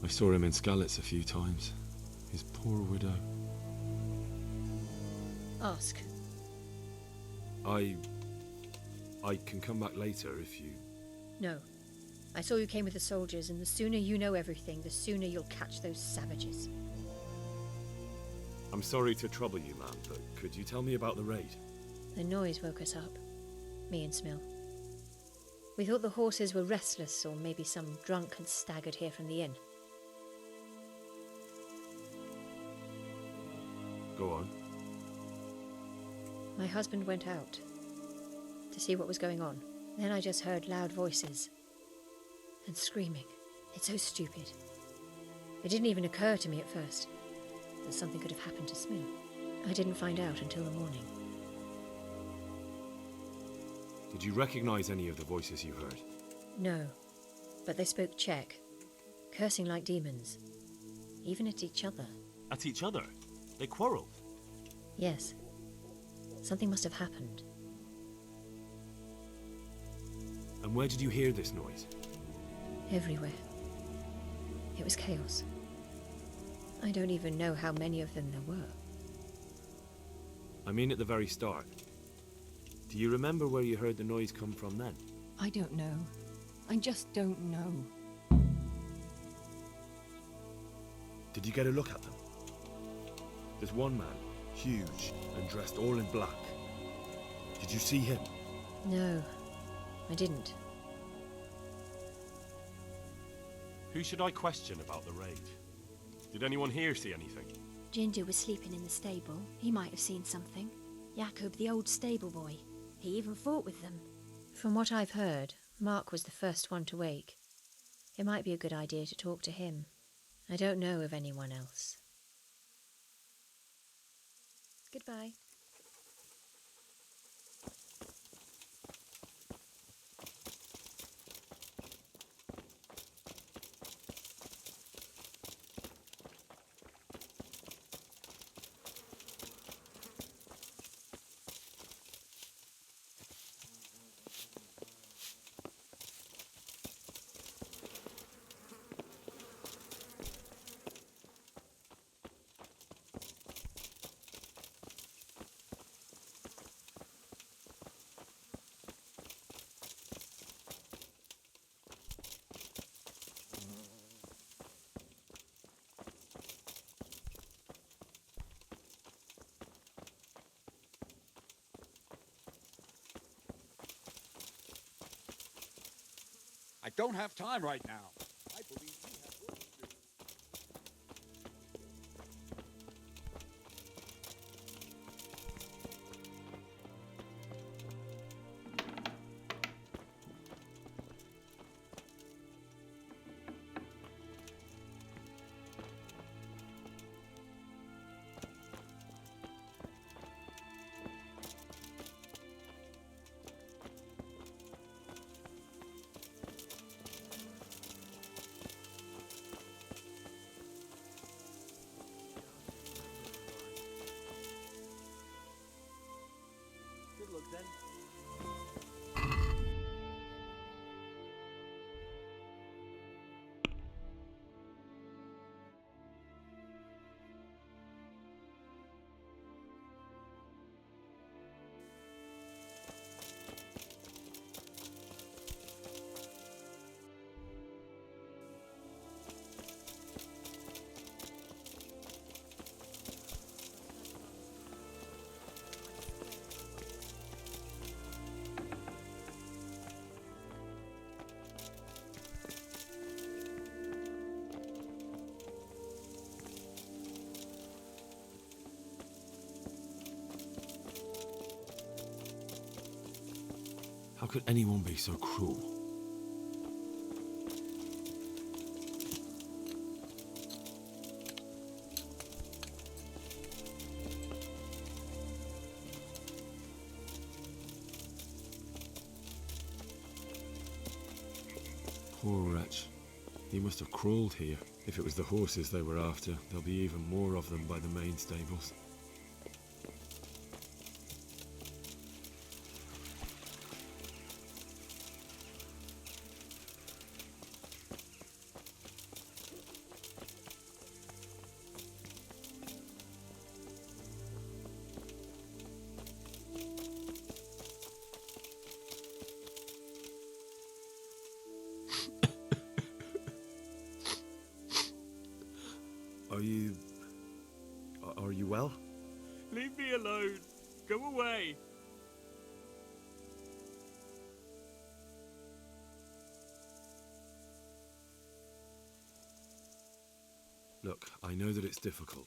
I saw him in Skalitz a few times. His poor widow. Ask. I can come back later if you... No. I saw you came with the soldiers, and the sooner you know everything, the sooner you'll catch those savages. I'm sorry to trouble you, ma'am, but could you tell me about the raid? The noise woke us up. Me and Smill. We thought the horses were restless, or maybe some drunk had staggered here from the inn. Go on. My husband went out to see what was going on. Then I just heard loud voices and screaming. It's so stupid. It didn't even occur to me at first that something could have happened to Smill. I didn't find out until the morning. Did you recognize any of the voices you heard? No, but they spoke Czech, cursing like demons, even at each other. At each other? They quarreled? Yes. Something must have happened. And where did you hear this noise? Everywhere. It was chaos. I don't even know how many of them there were. I mean at the very start. Do you remember where you heard the noise come from then? I don't know. I just don't know. Did you get a look at them? There's one man, huge and dressed all in black. Did you see him? No, I didn't. Who should I question about the raid? Did anyone here see anything? Ginger was sleeping in the stable. He might have seen something. Jacob, the old stable boy. He even fought with them. From what I've heard, Mark was the first one to wake. It might be a good idea to talk to him. I don't know of anyone else. Goodbye. I don't have time right now. I believe you have work to do. How could anyone be so cruel? Poor wretch. He must have crawled here. If it was the horses they were after, there'll be even more of them by the main stables. Are you well? Leave me alone. Go away. Look, I know that it's difficult,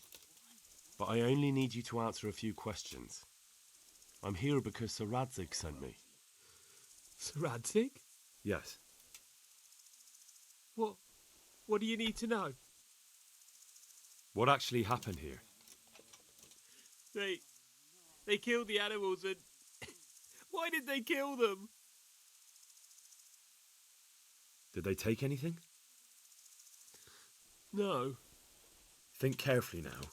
but I only need you to answer a few questions. I'm here because Sir Radzig sent me. Sir Radzig? Yes. What do you need to know? What actually happened here? They killed the animals and... Why did they kill them? Did they take anything? No. Think carefully now.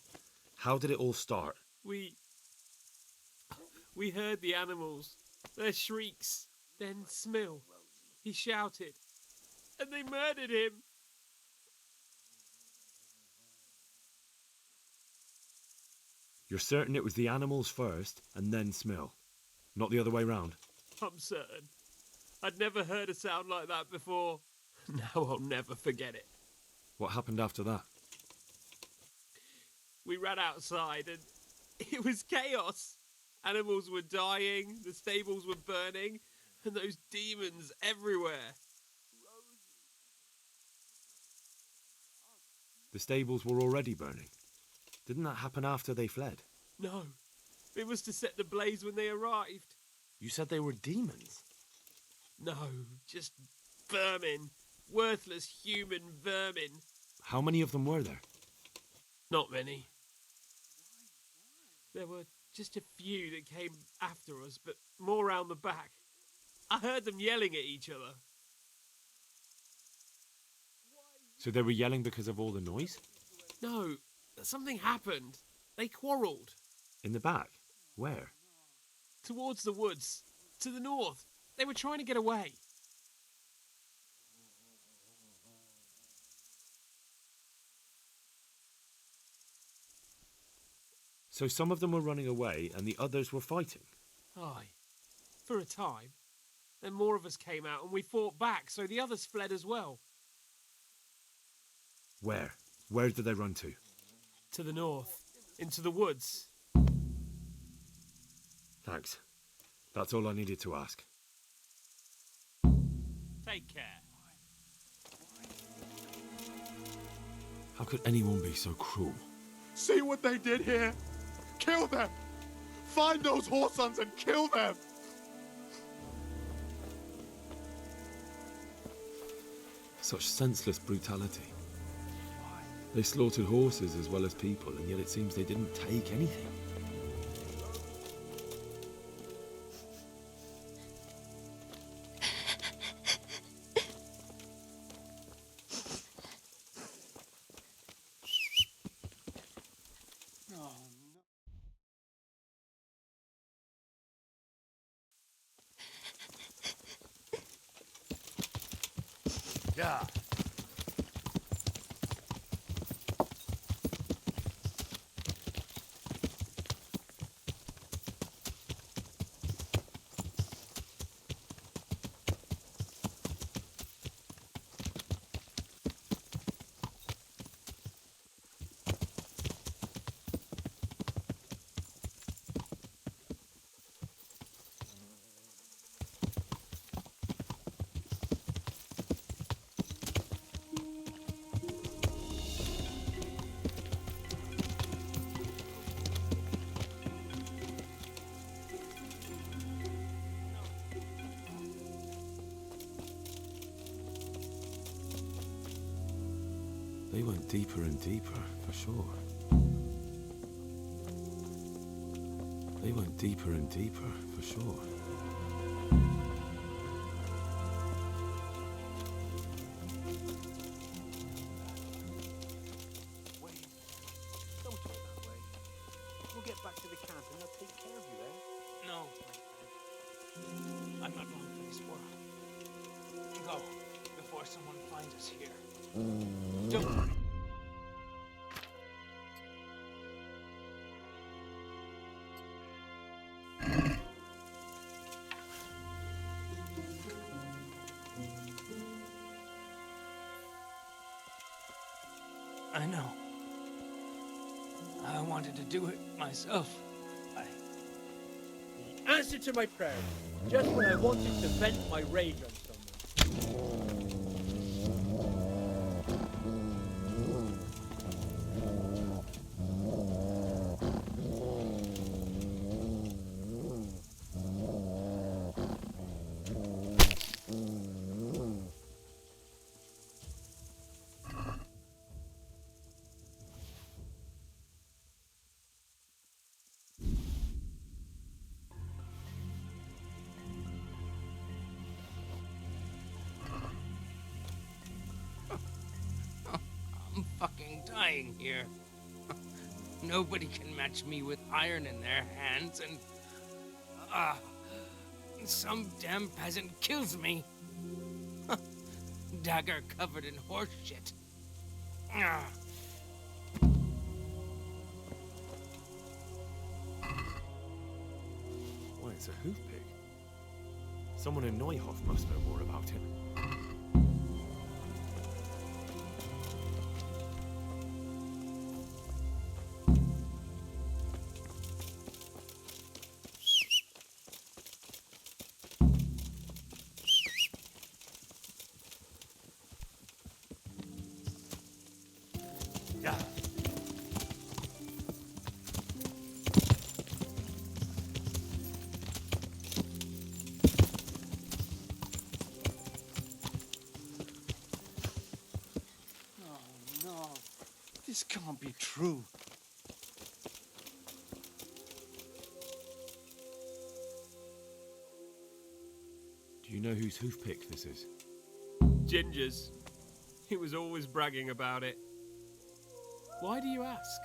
How did it all start? We heard the animals, their shrieks, then Smill. He shouted, and they murdered him. You're certain it was the animals first and then Smill, not the other way round? I'm certain. I'd never heard a sound like that before. Now I'll never forget it. What happened after that? We ran outside and it was chaos. Animals were dying, the stables were burning, and those demons everywhere. The stables were already burning. Didn't that happen after they fled? No, it was to set the blaze when they arrived. You said they were demons? No, just vermin. Worthless human vermin. How many of them were there? Not many. There were just a few that came after us, but more round the back. I heard them yelling at each other. So they were yelling because of all the noise? No, something happened. They quarrelled. In the back? Where? Towards the woods. To the north. They were trying to get away. So some of them were running away and the others were fighting? Aye. For a time. Then more of us came out and we fought back, so the others fled as well. Where? Where did they run to? To the north. Into the woods. Thanks. That's all I needed to ask. Take care. How could anyone be so cruel? See what they did here? Kill them! Find those whoresons and kill them! Such senseless brutality. They slaughtered horses as well as people, and yet it seems they didn't take anything. Yeah. They went deeper and deeper, for sure. They went deeper and deeper, for sure. Wait. Don't talk that way. We'll get back to the camp and they'll take care of you there. No, I'm not long for this world. Go, before someone finds us here. Don't worry. I know. I wanted to do it myself. Answer to my prayer. Just when I wanted to vent my rage on someone. I'm fucking dying here. Nobody can match me with iron in their hands, and some damn peasant kills me. Dagger covered in horse shit. Why, it's a hoof pig. Someone in Neuhof must know more about him. Yeah. Oh no, this can't be true. Do you know whose hoof pick this is? Ginger's. He was always bragging about it. Why do you ask?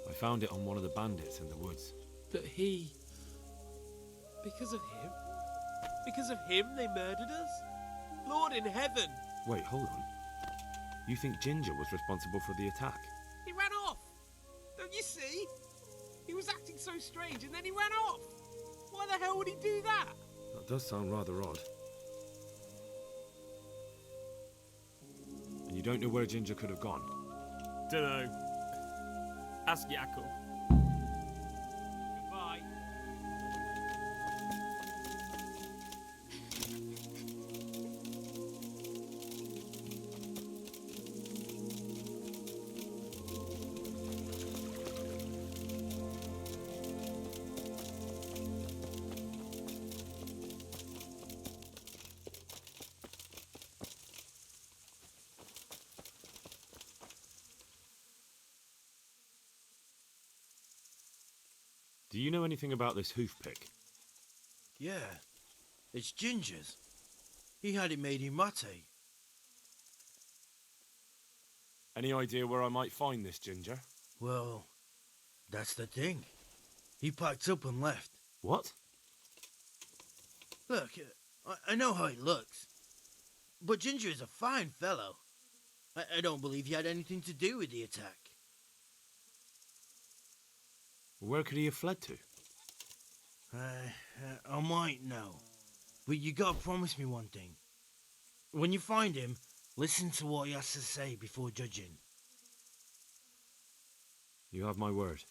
I found it on one of the bandits in the woods. But he... Because of him? Because of him they murdered us? Lord in heaven! Wait, hold on. You think Ginger was responsible for the attack? He ran off! Don't you see? He was acting so strange and then he ran off! Why the hell would he do that? That does sound rather odd. And you don't know where Ginger could have gone? Dunno. Ask Jakob. Goodbye. Do you know anything about this hoof pick? Yeah, it's Ginger's. He had it made in mate. Any idea where I might find this Ginger? Well, that's the thing. He packed up and left. What? Look, I know how he looks. But Ginger is a fine fellow. I don't believe he had anything to do with the attack. Where could he have fled to? I might know. But you gotta promise me one thing. When you find him, listen to what he has to say before judging. You have my word.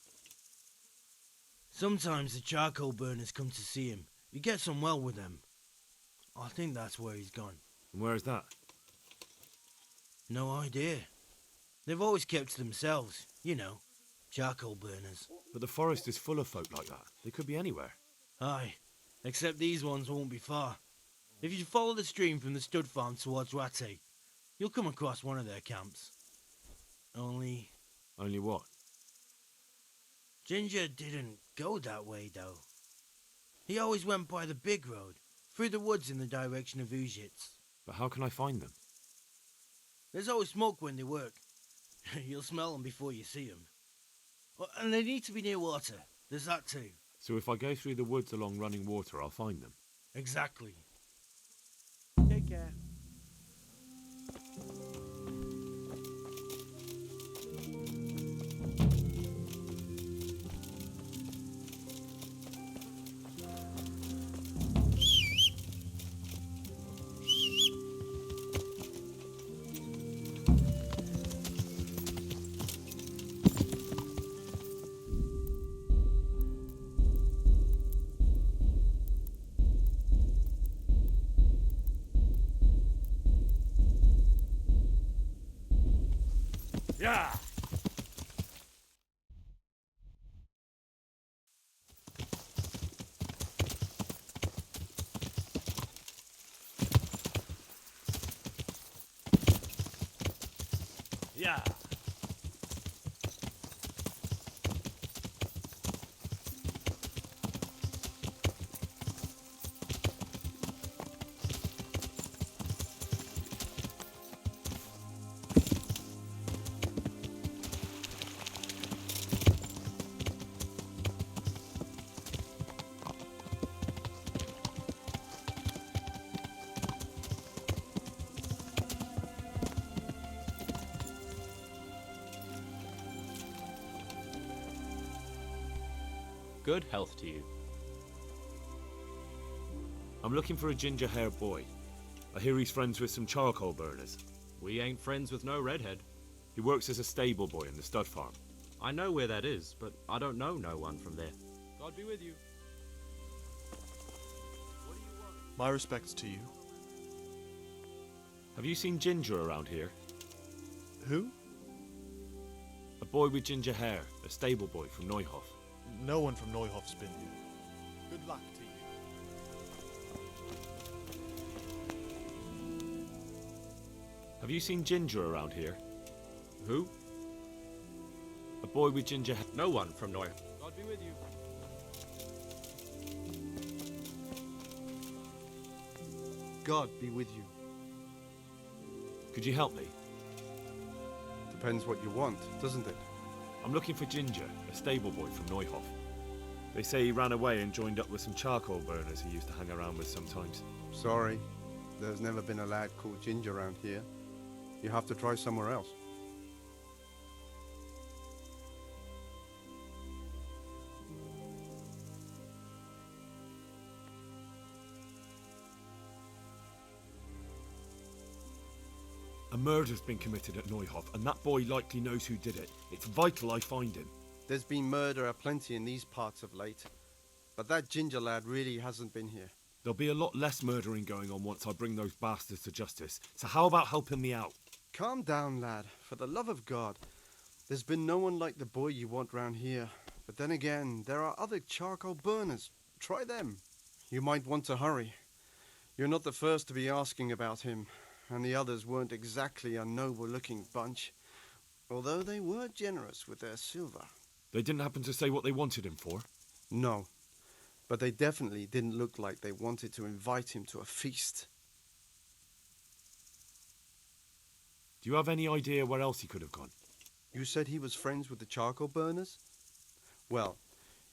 Sometimes the charcoal burners come to see him. He gets on well with them. I think that's where he's gone. And where is that? No idea. They've always kept to themselves, you know, charcoal burners. But the forest is full of folk like that. They could be anywhere. Aye, except these ones won't be far. If you follow the stream from the stud farm towards Rate, you'll come across one of their camps. Only what? Ginger didn't go that way, though. He always went by the big road, through the woods in the direction of Uzhitz. But how can I find them? There's always smoke when they work. You'll smell them before you see them. Oh, and they need to be near water. There's that too. So if I go through the woods along running water, I'll find them? Exactly. Take care. Yeah. Yeah. Good health to you. I'm looking for a ginger-haired boy. I hear he's friends with some charcoal burners. We ain't friends with no redhead. He works as a stable boy in the stud farm. I know where that is, but I don't know no one from there. God be with you. My respects to you. Have you seen Ginger around here? Who? A boy with ginger hair, a stable boy from Neuhof. No one from Neuhof's been here. Good luck to you. Have you seen Ginger around here? Who? A boy with ginger hair. No one from Neuhof. God be with you. God be with you. Could you help me? Depends what you want, doesn't it? I'm looking for Ginger, a stable boy from Neuhof. They say he ran away and joined up with some charcoal burners he used to hang around with sometimes. Sorry, there's never been a lad called Ginger around here. You have to try somewhere else. A murder's been committed at Neuhof, and that boy likely knows who did it. It's vital I find him. There's been murder aplenty in these parts of late, but that Ginger lad really hasn't been here. There'll be a lot less murdering going on once I bring those bastards to justice, so how about helping me out? Calm down, lad, for the love of God. There's been no one like the boy you want round here. But then again, there are other charcoal burners. Try them. You might want to hurry. You're not the first to be asking about him, and the others weren't exactly a noble-looking bunch, although they were generous with their silver. They didn't happen to say what they wanted him for? No, but they definitely didn't look like they wanted to invite him to a feast. Do you have any idea where else he could have gone? You said he was friends with the charcoal burners? Well,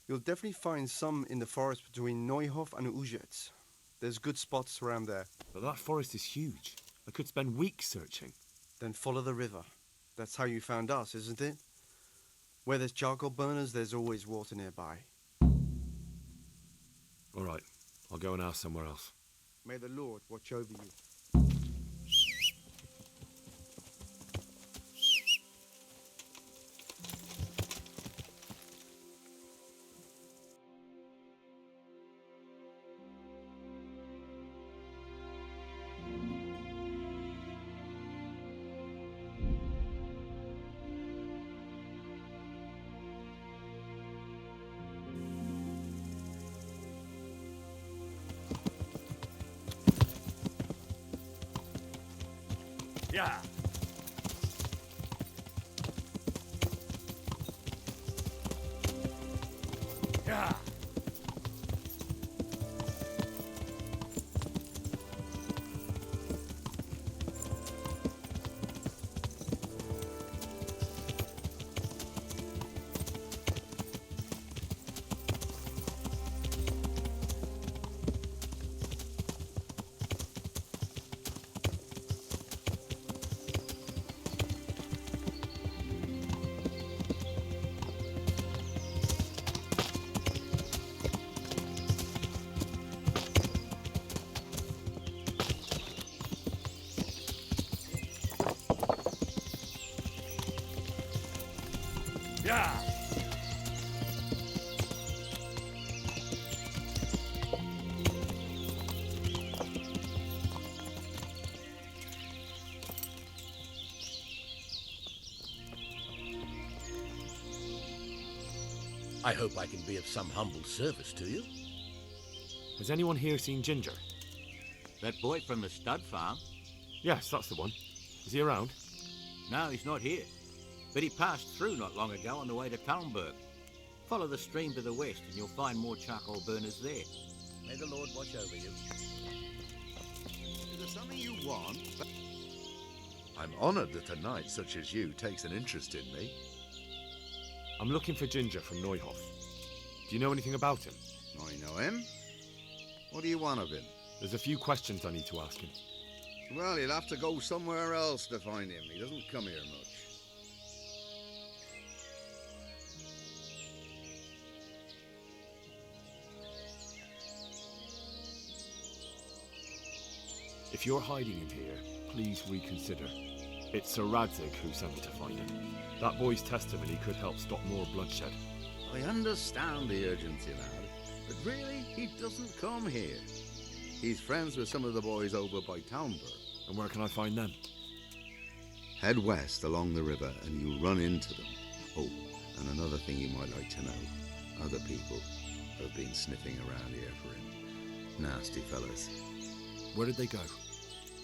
you'll definitely find some in the forest between Neuhof and Uzhitz. There's good spots around there. But that forest is huge. I could spend weeks searching. Then follow the river. That's how you found us, isn't it? Where there's charcoal burners, there's always water nearby. All right, I'll go and ask somewhere else. May the Lord watch over you. Yeah. Yeah. Yeah. I hope I can be of some humble service to you. Has anyone here seen Ginger? That boy from the stud farm? Yes, that's the one. Is he around? No, he's not here. But he passed through not long ago on the way to Talmberg. Follow the stream to the west and you'll find more charcoal burners there. May the Lord watch over you. Is there something you want? I'm honoured that a knight such as you takes an interest in me. I'm looking for Ginger from Neuhof. Do you know anything about him? I know him. What do you want of him? There's a few questions I need to ask him. Well, you'll have to go somewhere else to find him. He doesn't come here much. If you're hiding him here, please reconsider. It's Sir Radzig who sent me to find him. That boy's testimony could help stop more bloodshed. I understand the urgency, lad, but really, he doesn't come here. He's friends with some of the boys over by Talmberg. And where can I find them? Head west along the river and you'll run into them. Oh, and another thing you might like to know. Other people have been sniffing around here for him. Nasty fellas. Where did they go?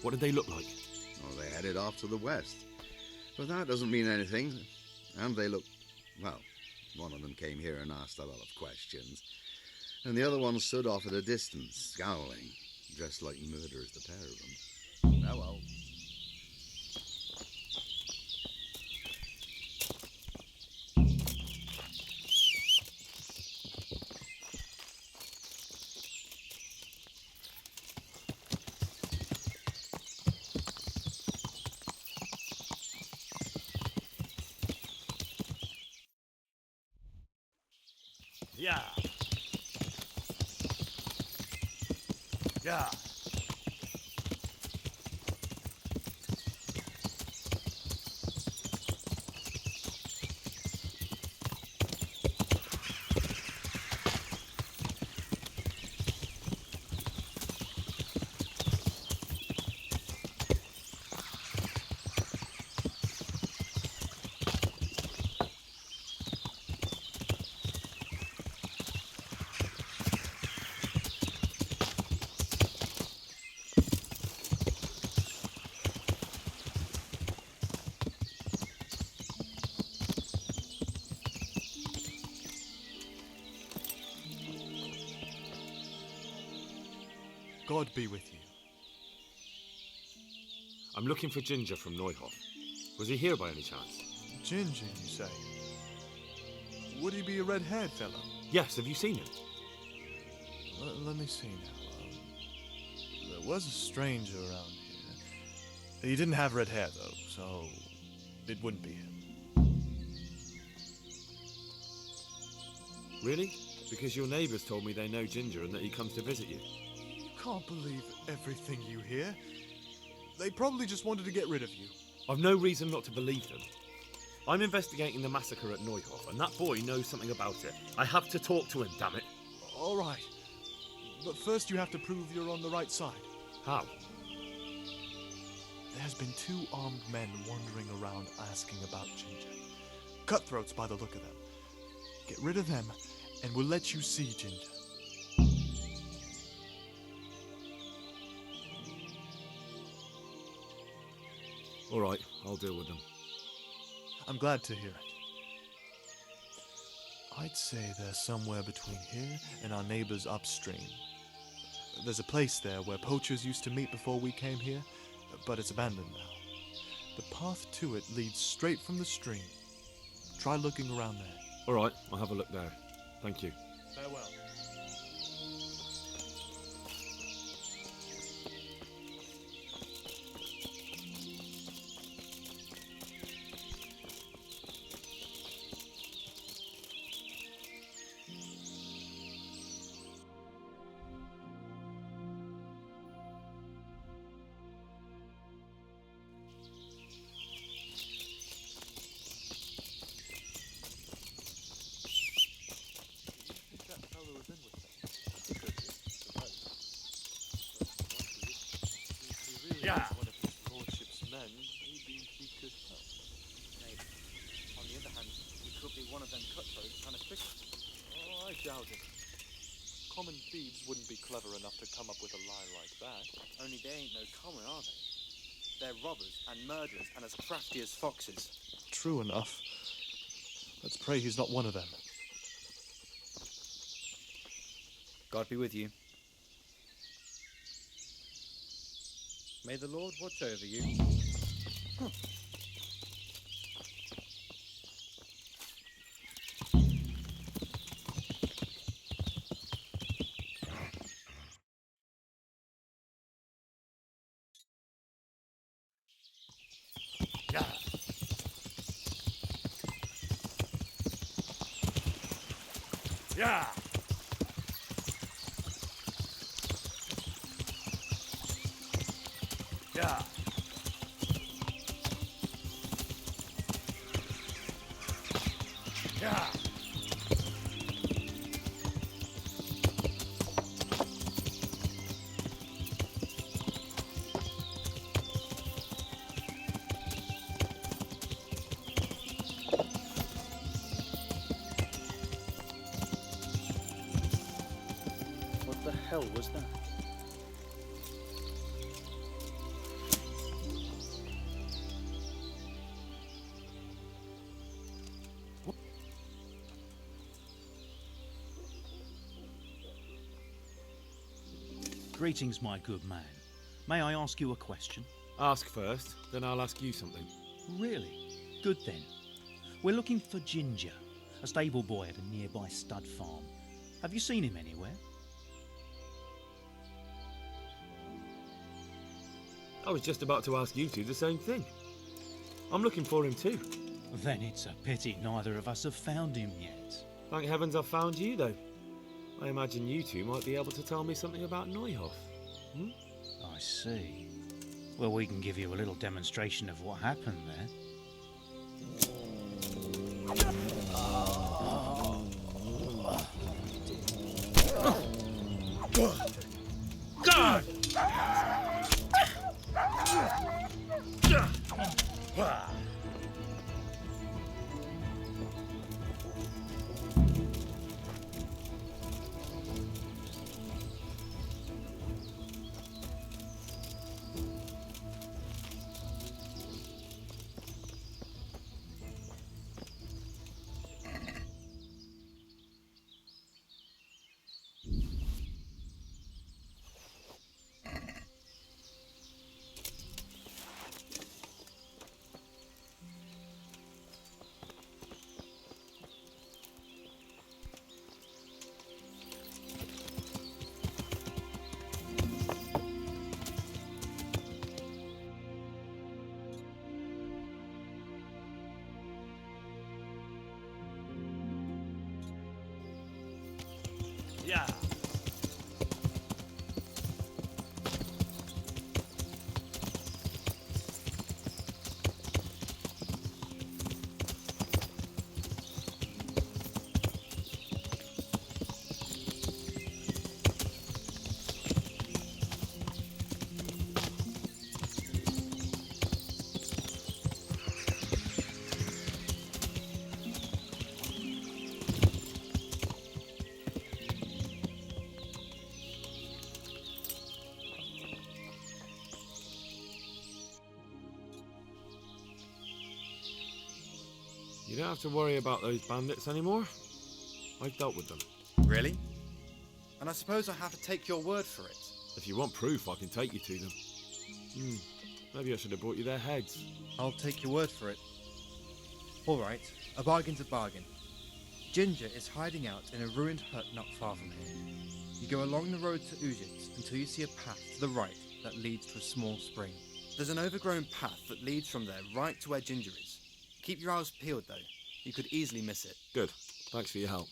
What did they look like? Oh, they headed off to the west. But that doesn't mean anything. And they look... well, one of them came here and asked a lot of questions. And the other one stood off at a distance, scowling. Dressed like murderers, the pair of them. Oh well. Yeah. Yeah. God be with you. I'm looking for Ginger from Neuhof. Was he here by any chance? Ginger, you say? Would he be a red-haired fellow? Yes, have you seen him? Let me see now. There was a stranger around here. He didn't have red hair, though, so it wouldn't be him. Really? Because your neighbours told me they know Ginger and that he comes to visit you. Can't believe everything you hear. They probably just wanted to get rid of you. I've no reason not to believe them. I'm investigating the massacre at Neuhof, and that boy knows something about it. I have to talk to him, damn it. All right. But first you have to prove you're on the right side. How? There's been 2 armed men wandering around asking about Ginger. Cutthroats by the look of them. Get rid of them, and we'll let you see Ginger. All right, I'll deal with them. I'm glad to hear it. I'd say they're somewhere between here and our neighbors upstream. There's a place there where poachers used to meet before we came here, but it's abandoned now. The path to it leads straight from the stream. Try looking around there. All right, I'll have a look there. Thank you. Farewell. Yeah. One of his lordship's men, maybe he could help. Maybe. On the other hand, he could be one of them cutthroats trying to trick us. Oh, I doubt it. Common thieves wouldn't be clever enough to come up with a lie like that. Only they ain't no common, are they? They're robbers and murderers and as crafty as foxes. True enough. Let's pray he's not one of them. God be with you. May the Lord watch over you. Yeah. Yeah. Yeah. Yeah. What the hell was that? Greetings, my good man. May I ask you a question? Ask first, then I'll ask you something. Really? Good then. We're looking for Ginger, a stable boy at a nearby stud farm. Have you seen him anywhere? I was just about to ask you two the same thing. I'm looking for him too. Then it's a pity neither of us have found him yet. Thank heavens I've found you, though. I imagine you two might be able to tell me something about Neuhoff. Hmm? I see. Well, we can give you a little demonstration of what happened there. God! Yeah. don't have to worry about those bandits anymore. I've dealt with them. Really? And I suppose I have to take your word for it. If you want proof, I can take you to them. Maybe I should have brought you their heads. I'll take your word for it. All right, a bargain's a bargain. Ginger is hiding out in a ruined hut not far from here. You go along the road to Ujits until you see a path to the right that leads to a small spring. There's an overgrown path that leads from there right to where Ginger is. Keep your eyes peeled, though. You could easily miss it. Good. Thanks for your help.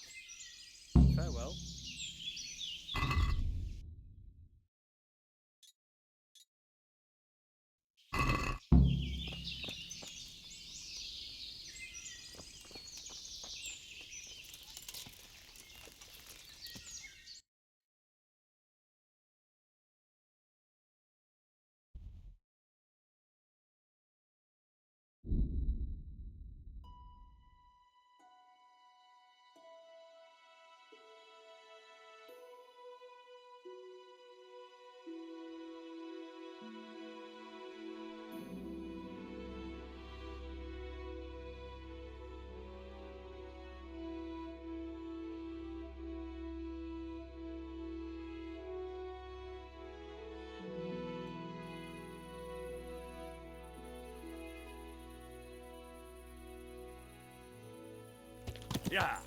Farewell. Yeah.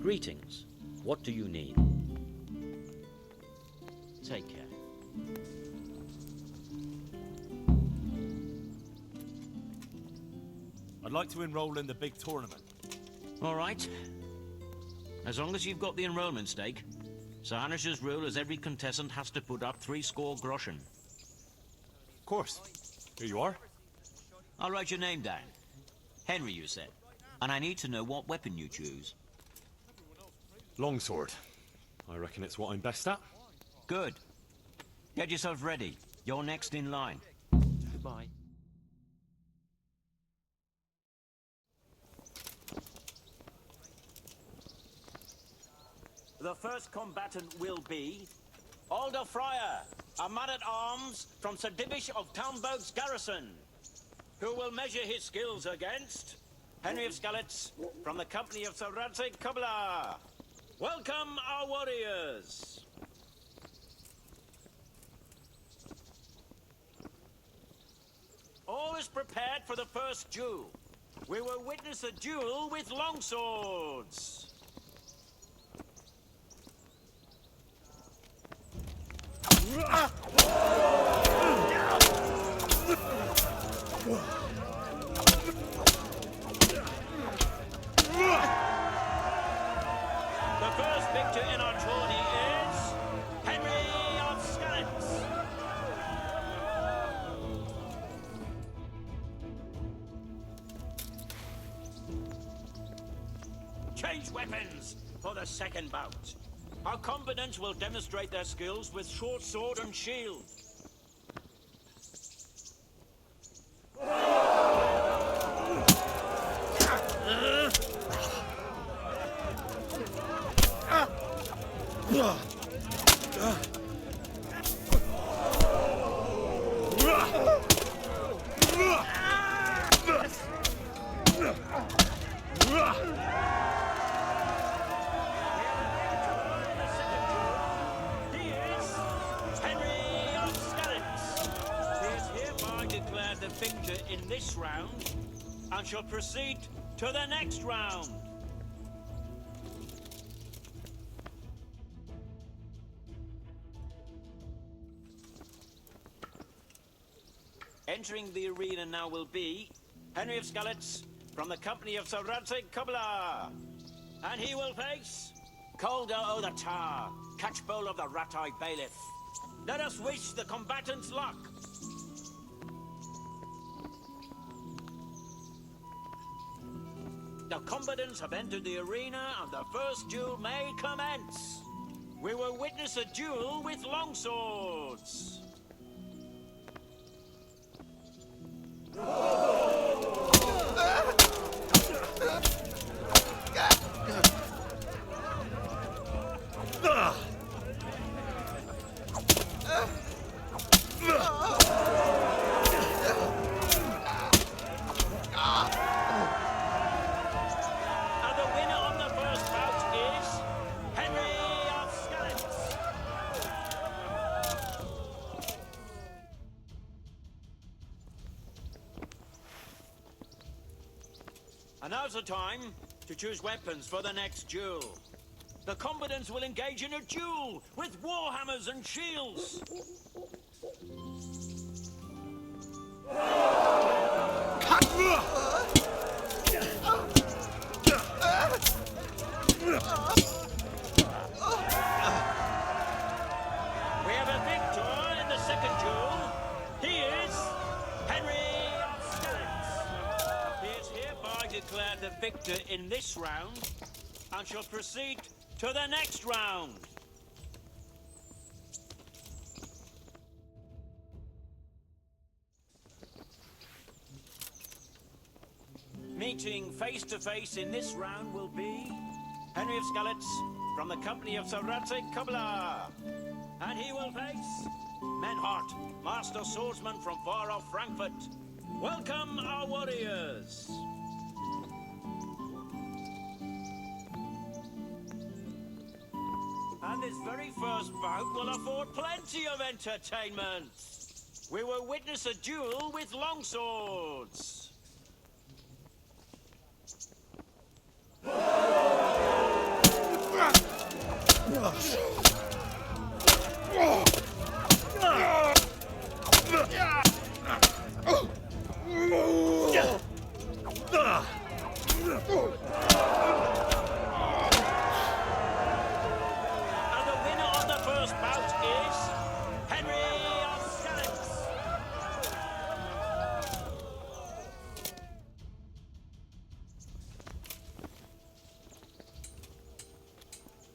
Greetings. What do you need? Take care. I'd like to enroll in the big tournament. All right. As long as you've got the enrollment stake, Sir Hanish's rule is every contestant has to put up 60 groschen. Of course. Here you are. I'll write your name down. Henry, you said. And I need to know what weapon you choose. Longsword. I reckon it's what I'm best at. Good. Get yourself ready. You're next in line. Goodbye. The first combatant will be Alder Fryer, a man-at-arms from Sir Divish of Talmberg's garrison, who will measure his skills against Henry of Skalitz from the company of Sir Radzig Kubla. Welcome, our warriors! All is prepared for the first duel. We will witness a duel with longswords. The first victor in our tourney is Henry of Skalitz. Change weapons for the second bout. Our combatants will demonstrate their skills with short sword and shield. The declared the victor in this round and shall proceed to the next round. Entering the arena now will be Henry of Skalitz from the company of Sir Radzig Kobyla. And he will face Calder o' the Tar, Catchbowl of the Rat-Eye Bailiff. Let us wish the combatants luck. The combatants have entered the arena and the first duel may commence. We will witness a duel with longswords. And now's the time to choose weapons for the next duel. The combatants will engage in a duel with warhammers and shields. We have a victor in the second duel. He is Henry of Skalitz. He is hereby declared the victor in this round and shall proceed to the next round. Meeting face to face in this round will be Henry of Skalitz from the company of Sir Radzig Kobyla. And he will face Menhart, master swordsman from far off Frankfurt. Welcome, our warriors. And this very first bout will afford plenty of entertainment. We will witness a duel with longswords.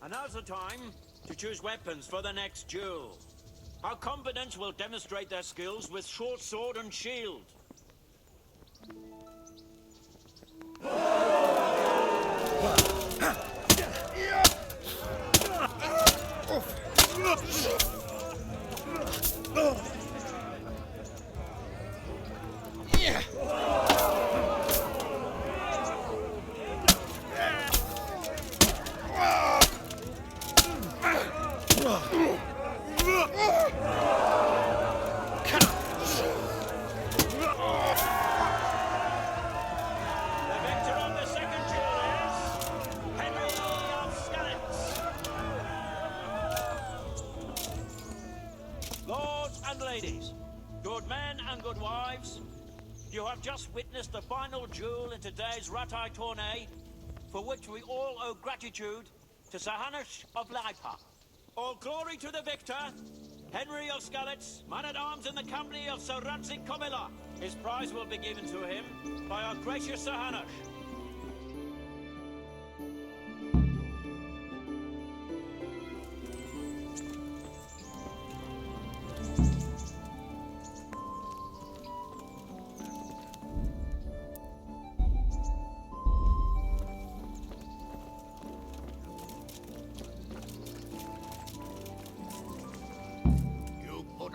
And now's the time to choose weapons for the next duel. Our combatants will demonstrate their skills with short sword and shield. You have just witnessed the final duel in today's Rat-Eye tourney, for which we all owe gratitude to Sir Hanush of Leipa. All glory to the victor, Henry of Skalitz, man-at-arms in the company of Sir Radzig Kobyla. His prize will be given to him by our gracious Sir Hanush.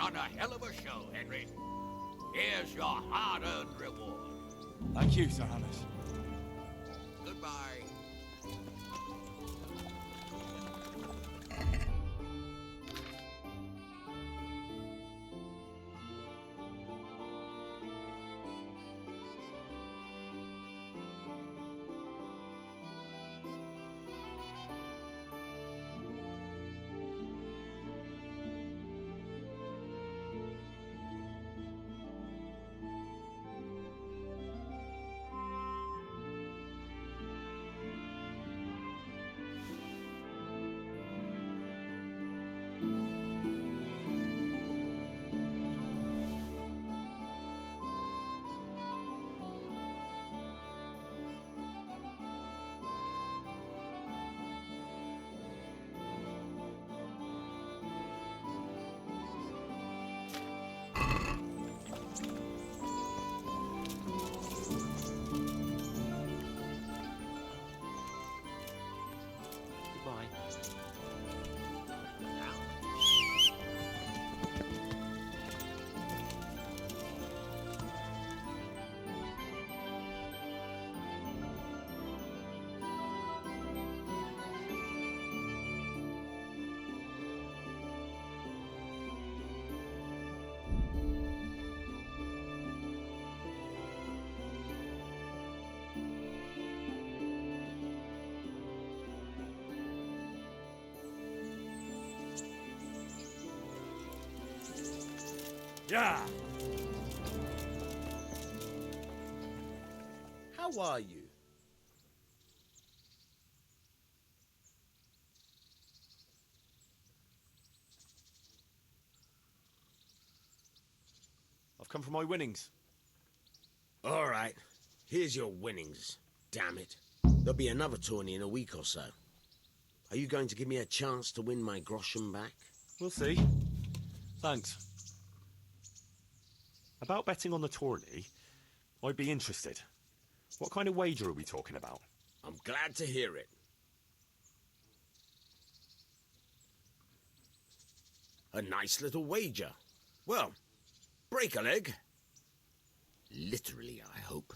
On a hell of a show, Henry. Here's your hard-earned reward. Thank you, Sir Hanush. Goodbye. Yeah. How are you? I've come for my winnings. All right. Here's your winnings. Damn it. There'll be another tourney in a week or so. Are you going to give me a chance to win my groschen back? We'll see. Thanks. About betting on the tourney, I'd be interested. What kind of wager are we talking about? I'm glad to hear it. A nice little wager. Well, break a leg. Literally, I hope.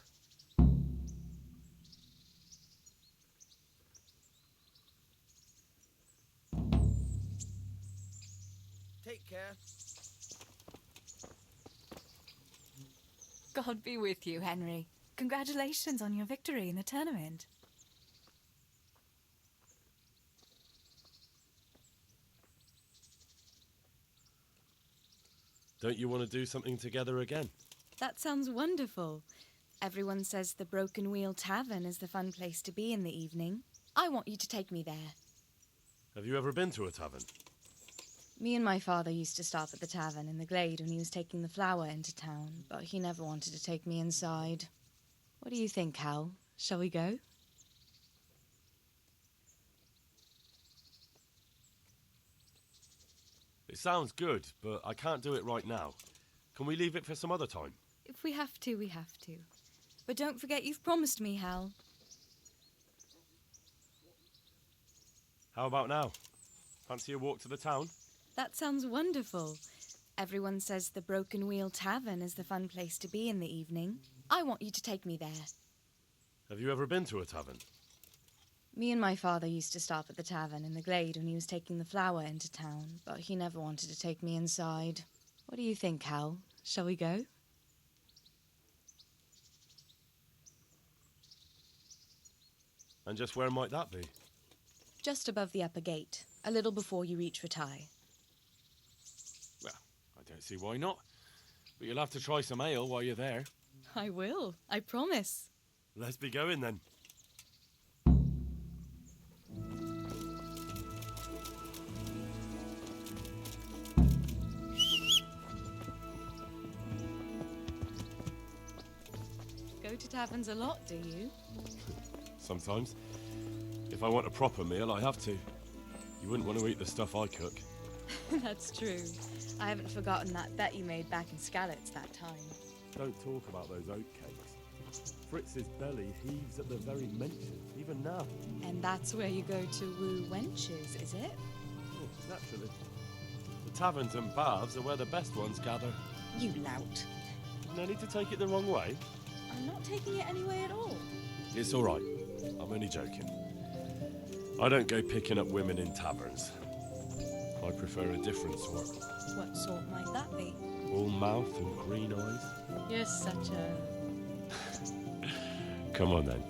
Take care. God be with you, Henry. Congratulations on your victory in the tournament. Don't you want to do something together again? That sounds wonderful. Everyone says the Broken Wheel Tavern is the fun place to be in the evening. I want you to take me there. Have you ever been to a tavern? Me and my father used to stop at the tavern in the glade when he was taking the flour into town, but he never wanted to take me inside. What do you think, Hal? Shall we go? It sounds good, but I can't do it right now. Can we leave it for some other time? If we have to, we have to. But don't forget you've promised me, Hal. How about now? Fancy a walk to the town? That sounds wonderful. Everyone says the Broken Wheel Tavern is the fun place to be in the evening. I want you to take me there. Have you ever been to a tavern? Me and my father used to stop at the tavern in the glade when he was taking the flour into town, but he never wanted to take me inside. What do you think, Hal? Shall we go? And just where might that be? Just above the upper gate, a little before you reach Ratai. Well, I don't see why not. But you'll have to try some ale while you're there. I will, I promise. Let's be going then. Go to taverns a lot, do you? Sometimes. If I want a proper meal, I have to. You wouldn't want to eat the stuff I cook. That's true. I haven't forgotten that bet you made back in Skalitz that time. Don't talk about those oatcakes. Fritz's belly heaves at the very mention, even now. And that's where you go to woo wenches, is it? Oh, naturally. The taverns and baths are where the best ones gather. You lout. No need to take it the wrong way. I'm not taking it any way at all. It's all right. I'm only joking. I don't go picking up women in taverns. I prefer a different sort. What sort might that be? All mouth and green eyes. You're such a... Come on then.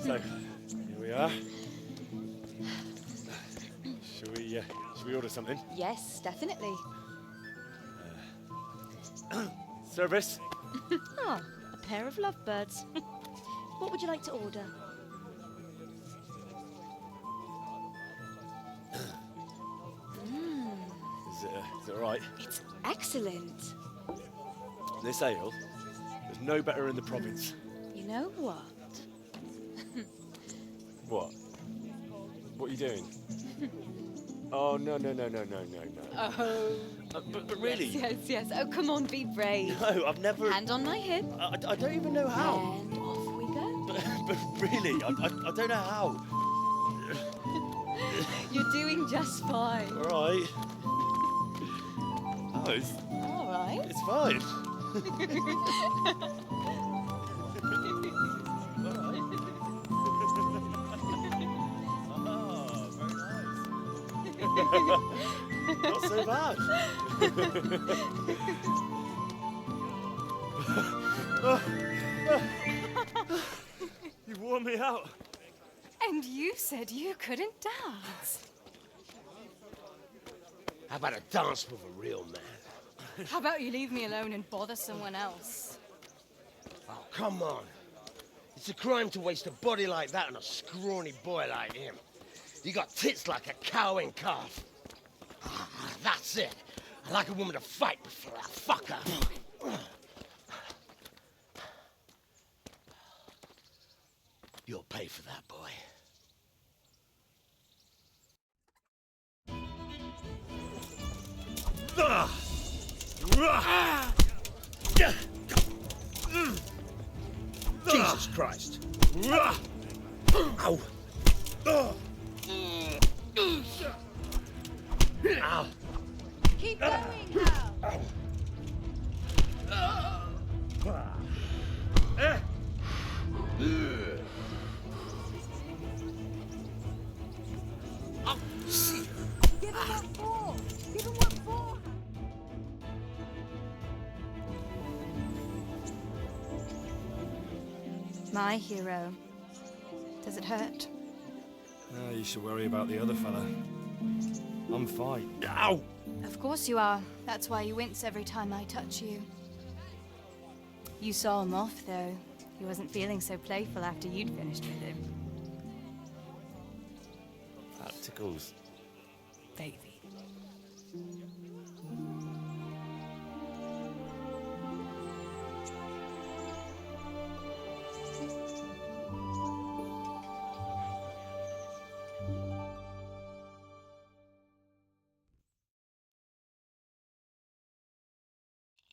So, here we are. Shall we order something? Yes, definitely. Service? Ah, a pair of lovebirds. What would you like to order? Is it all right? It's excellent. This ale, there's no better in the province. You know what? What? What are you doing? Oh, no. Oh. But really? Yes. Oh, come on, be brave. No, I've never... Hand on my hip. I don't even know how. And off we go. But really, I don't know how. You're doing just fine. All right. Oh, it's... All right. It's fine. Not so bad. You wore me out. And you said you couldn't dance. How about a dance with a real man? How about you leave me alone and bother someone else? Oh, come on. It's a crime to waste a body like that on a scrawny boy like him. You got tits like a cow in calf. Ah, that's it. I like a woman to fight before I fuck her. You'll pay for that, boy. Jesus Christ. Ow. Ow. Keep going, Hal. Oh, shit. Give him what for. Give him what for. My hero. Does it hurt? You should worry about the other fella. I'm fine. Ow! Of course you are. That's why you wince every time I touch you. You saw him off, though. He wasn't feeling so playful after you'd finished with him. That tickles. Baby.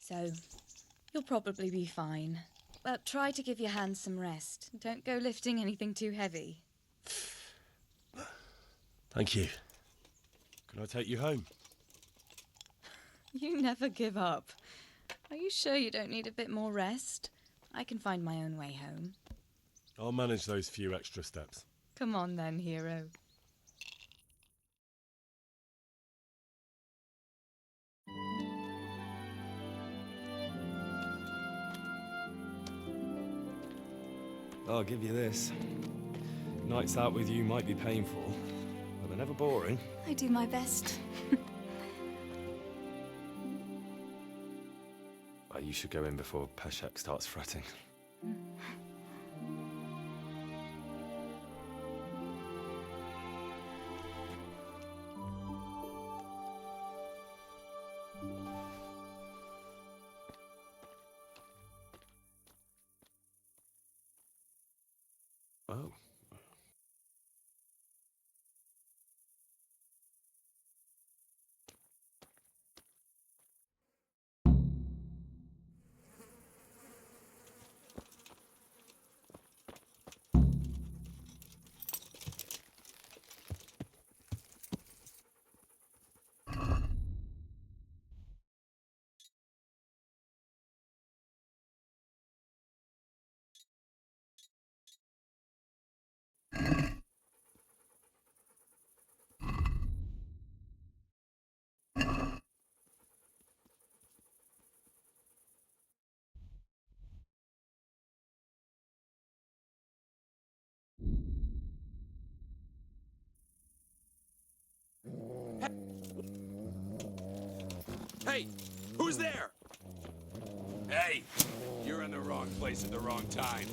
So, you'll probably be fine. But try to give your hands some rest. Don't go lifting anything too heavy. Thank you. Can I take you home? You never give up. Are you sure you don't need a bit more rest? I can find my own way home. I'll manage those few extra steps. Come on then, hero. I'll give you this. Nights out with you might be painful, but they're never boring. I do my best. Well, you should go in before Peshek starts fretting. Oh. Hey, who's there? Hey, you're in the wrong place at the wrong time.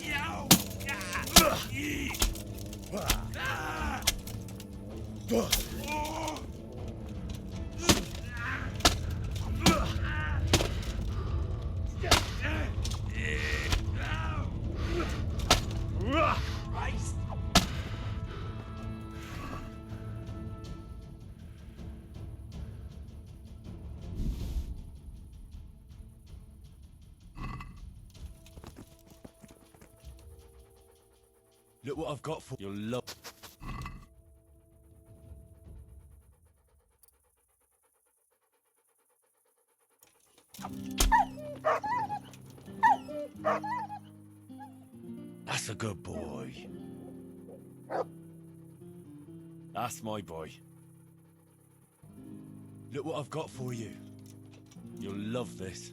Yow! Christ! Look what I've got for your love. That's a good boy. That's my boy. Look what I've got for you. You'll love this.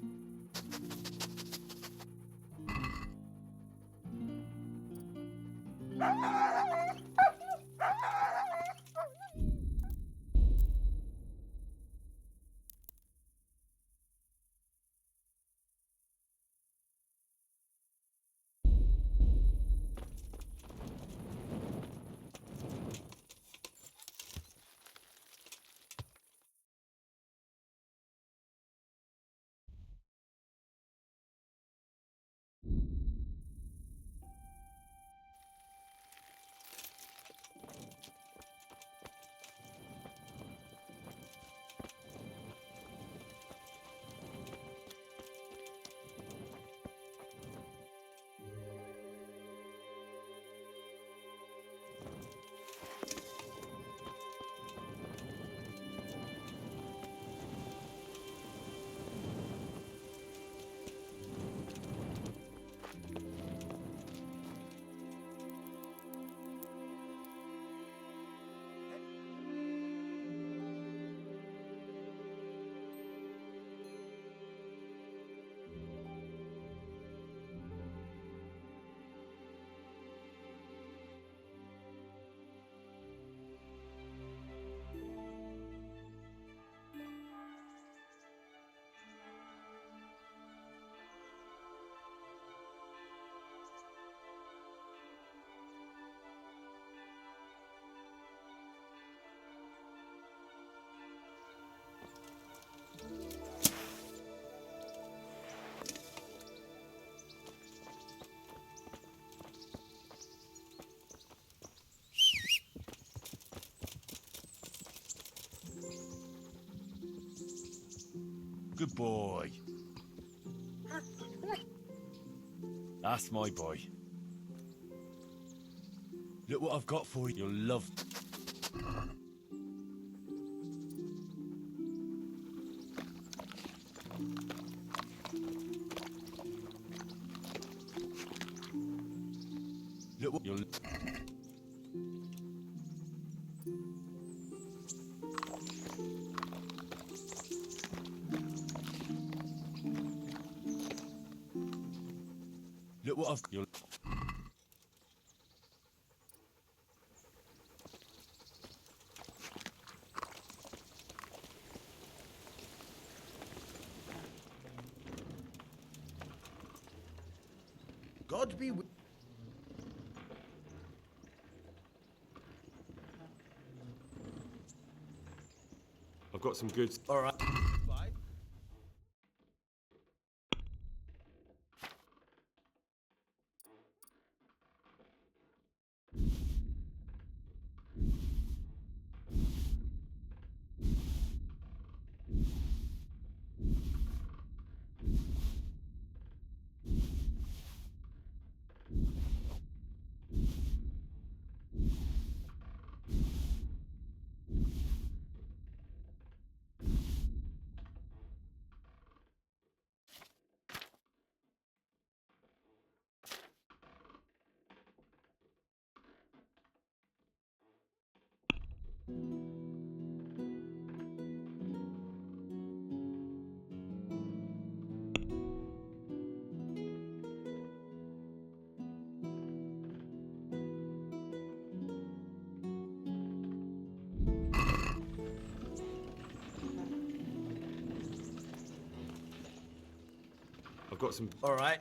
Good boy. That's my boy. Look what I've got for you. You'll love. Look what you'll. Look what I've. You'll. God be with. I've got some goods. All right. I've got some. All right.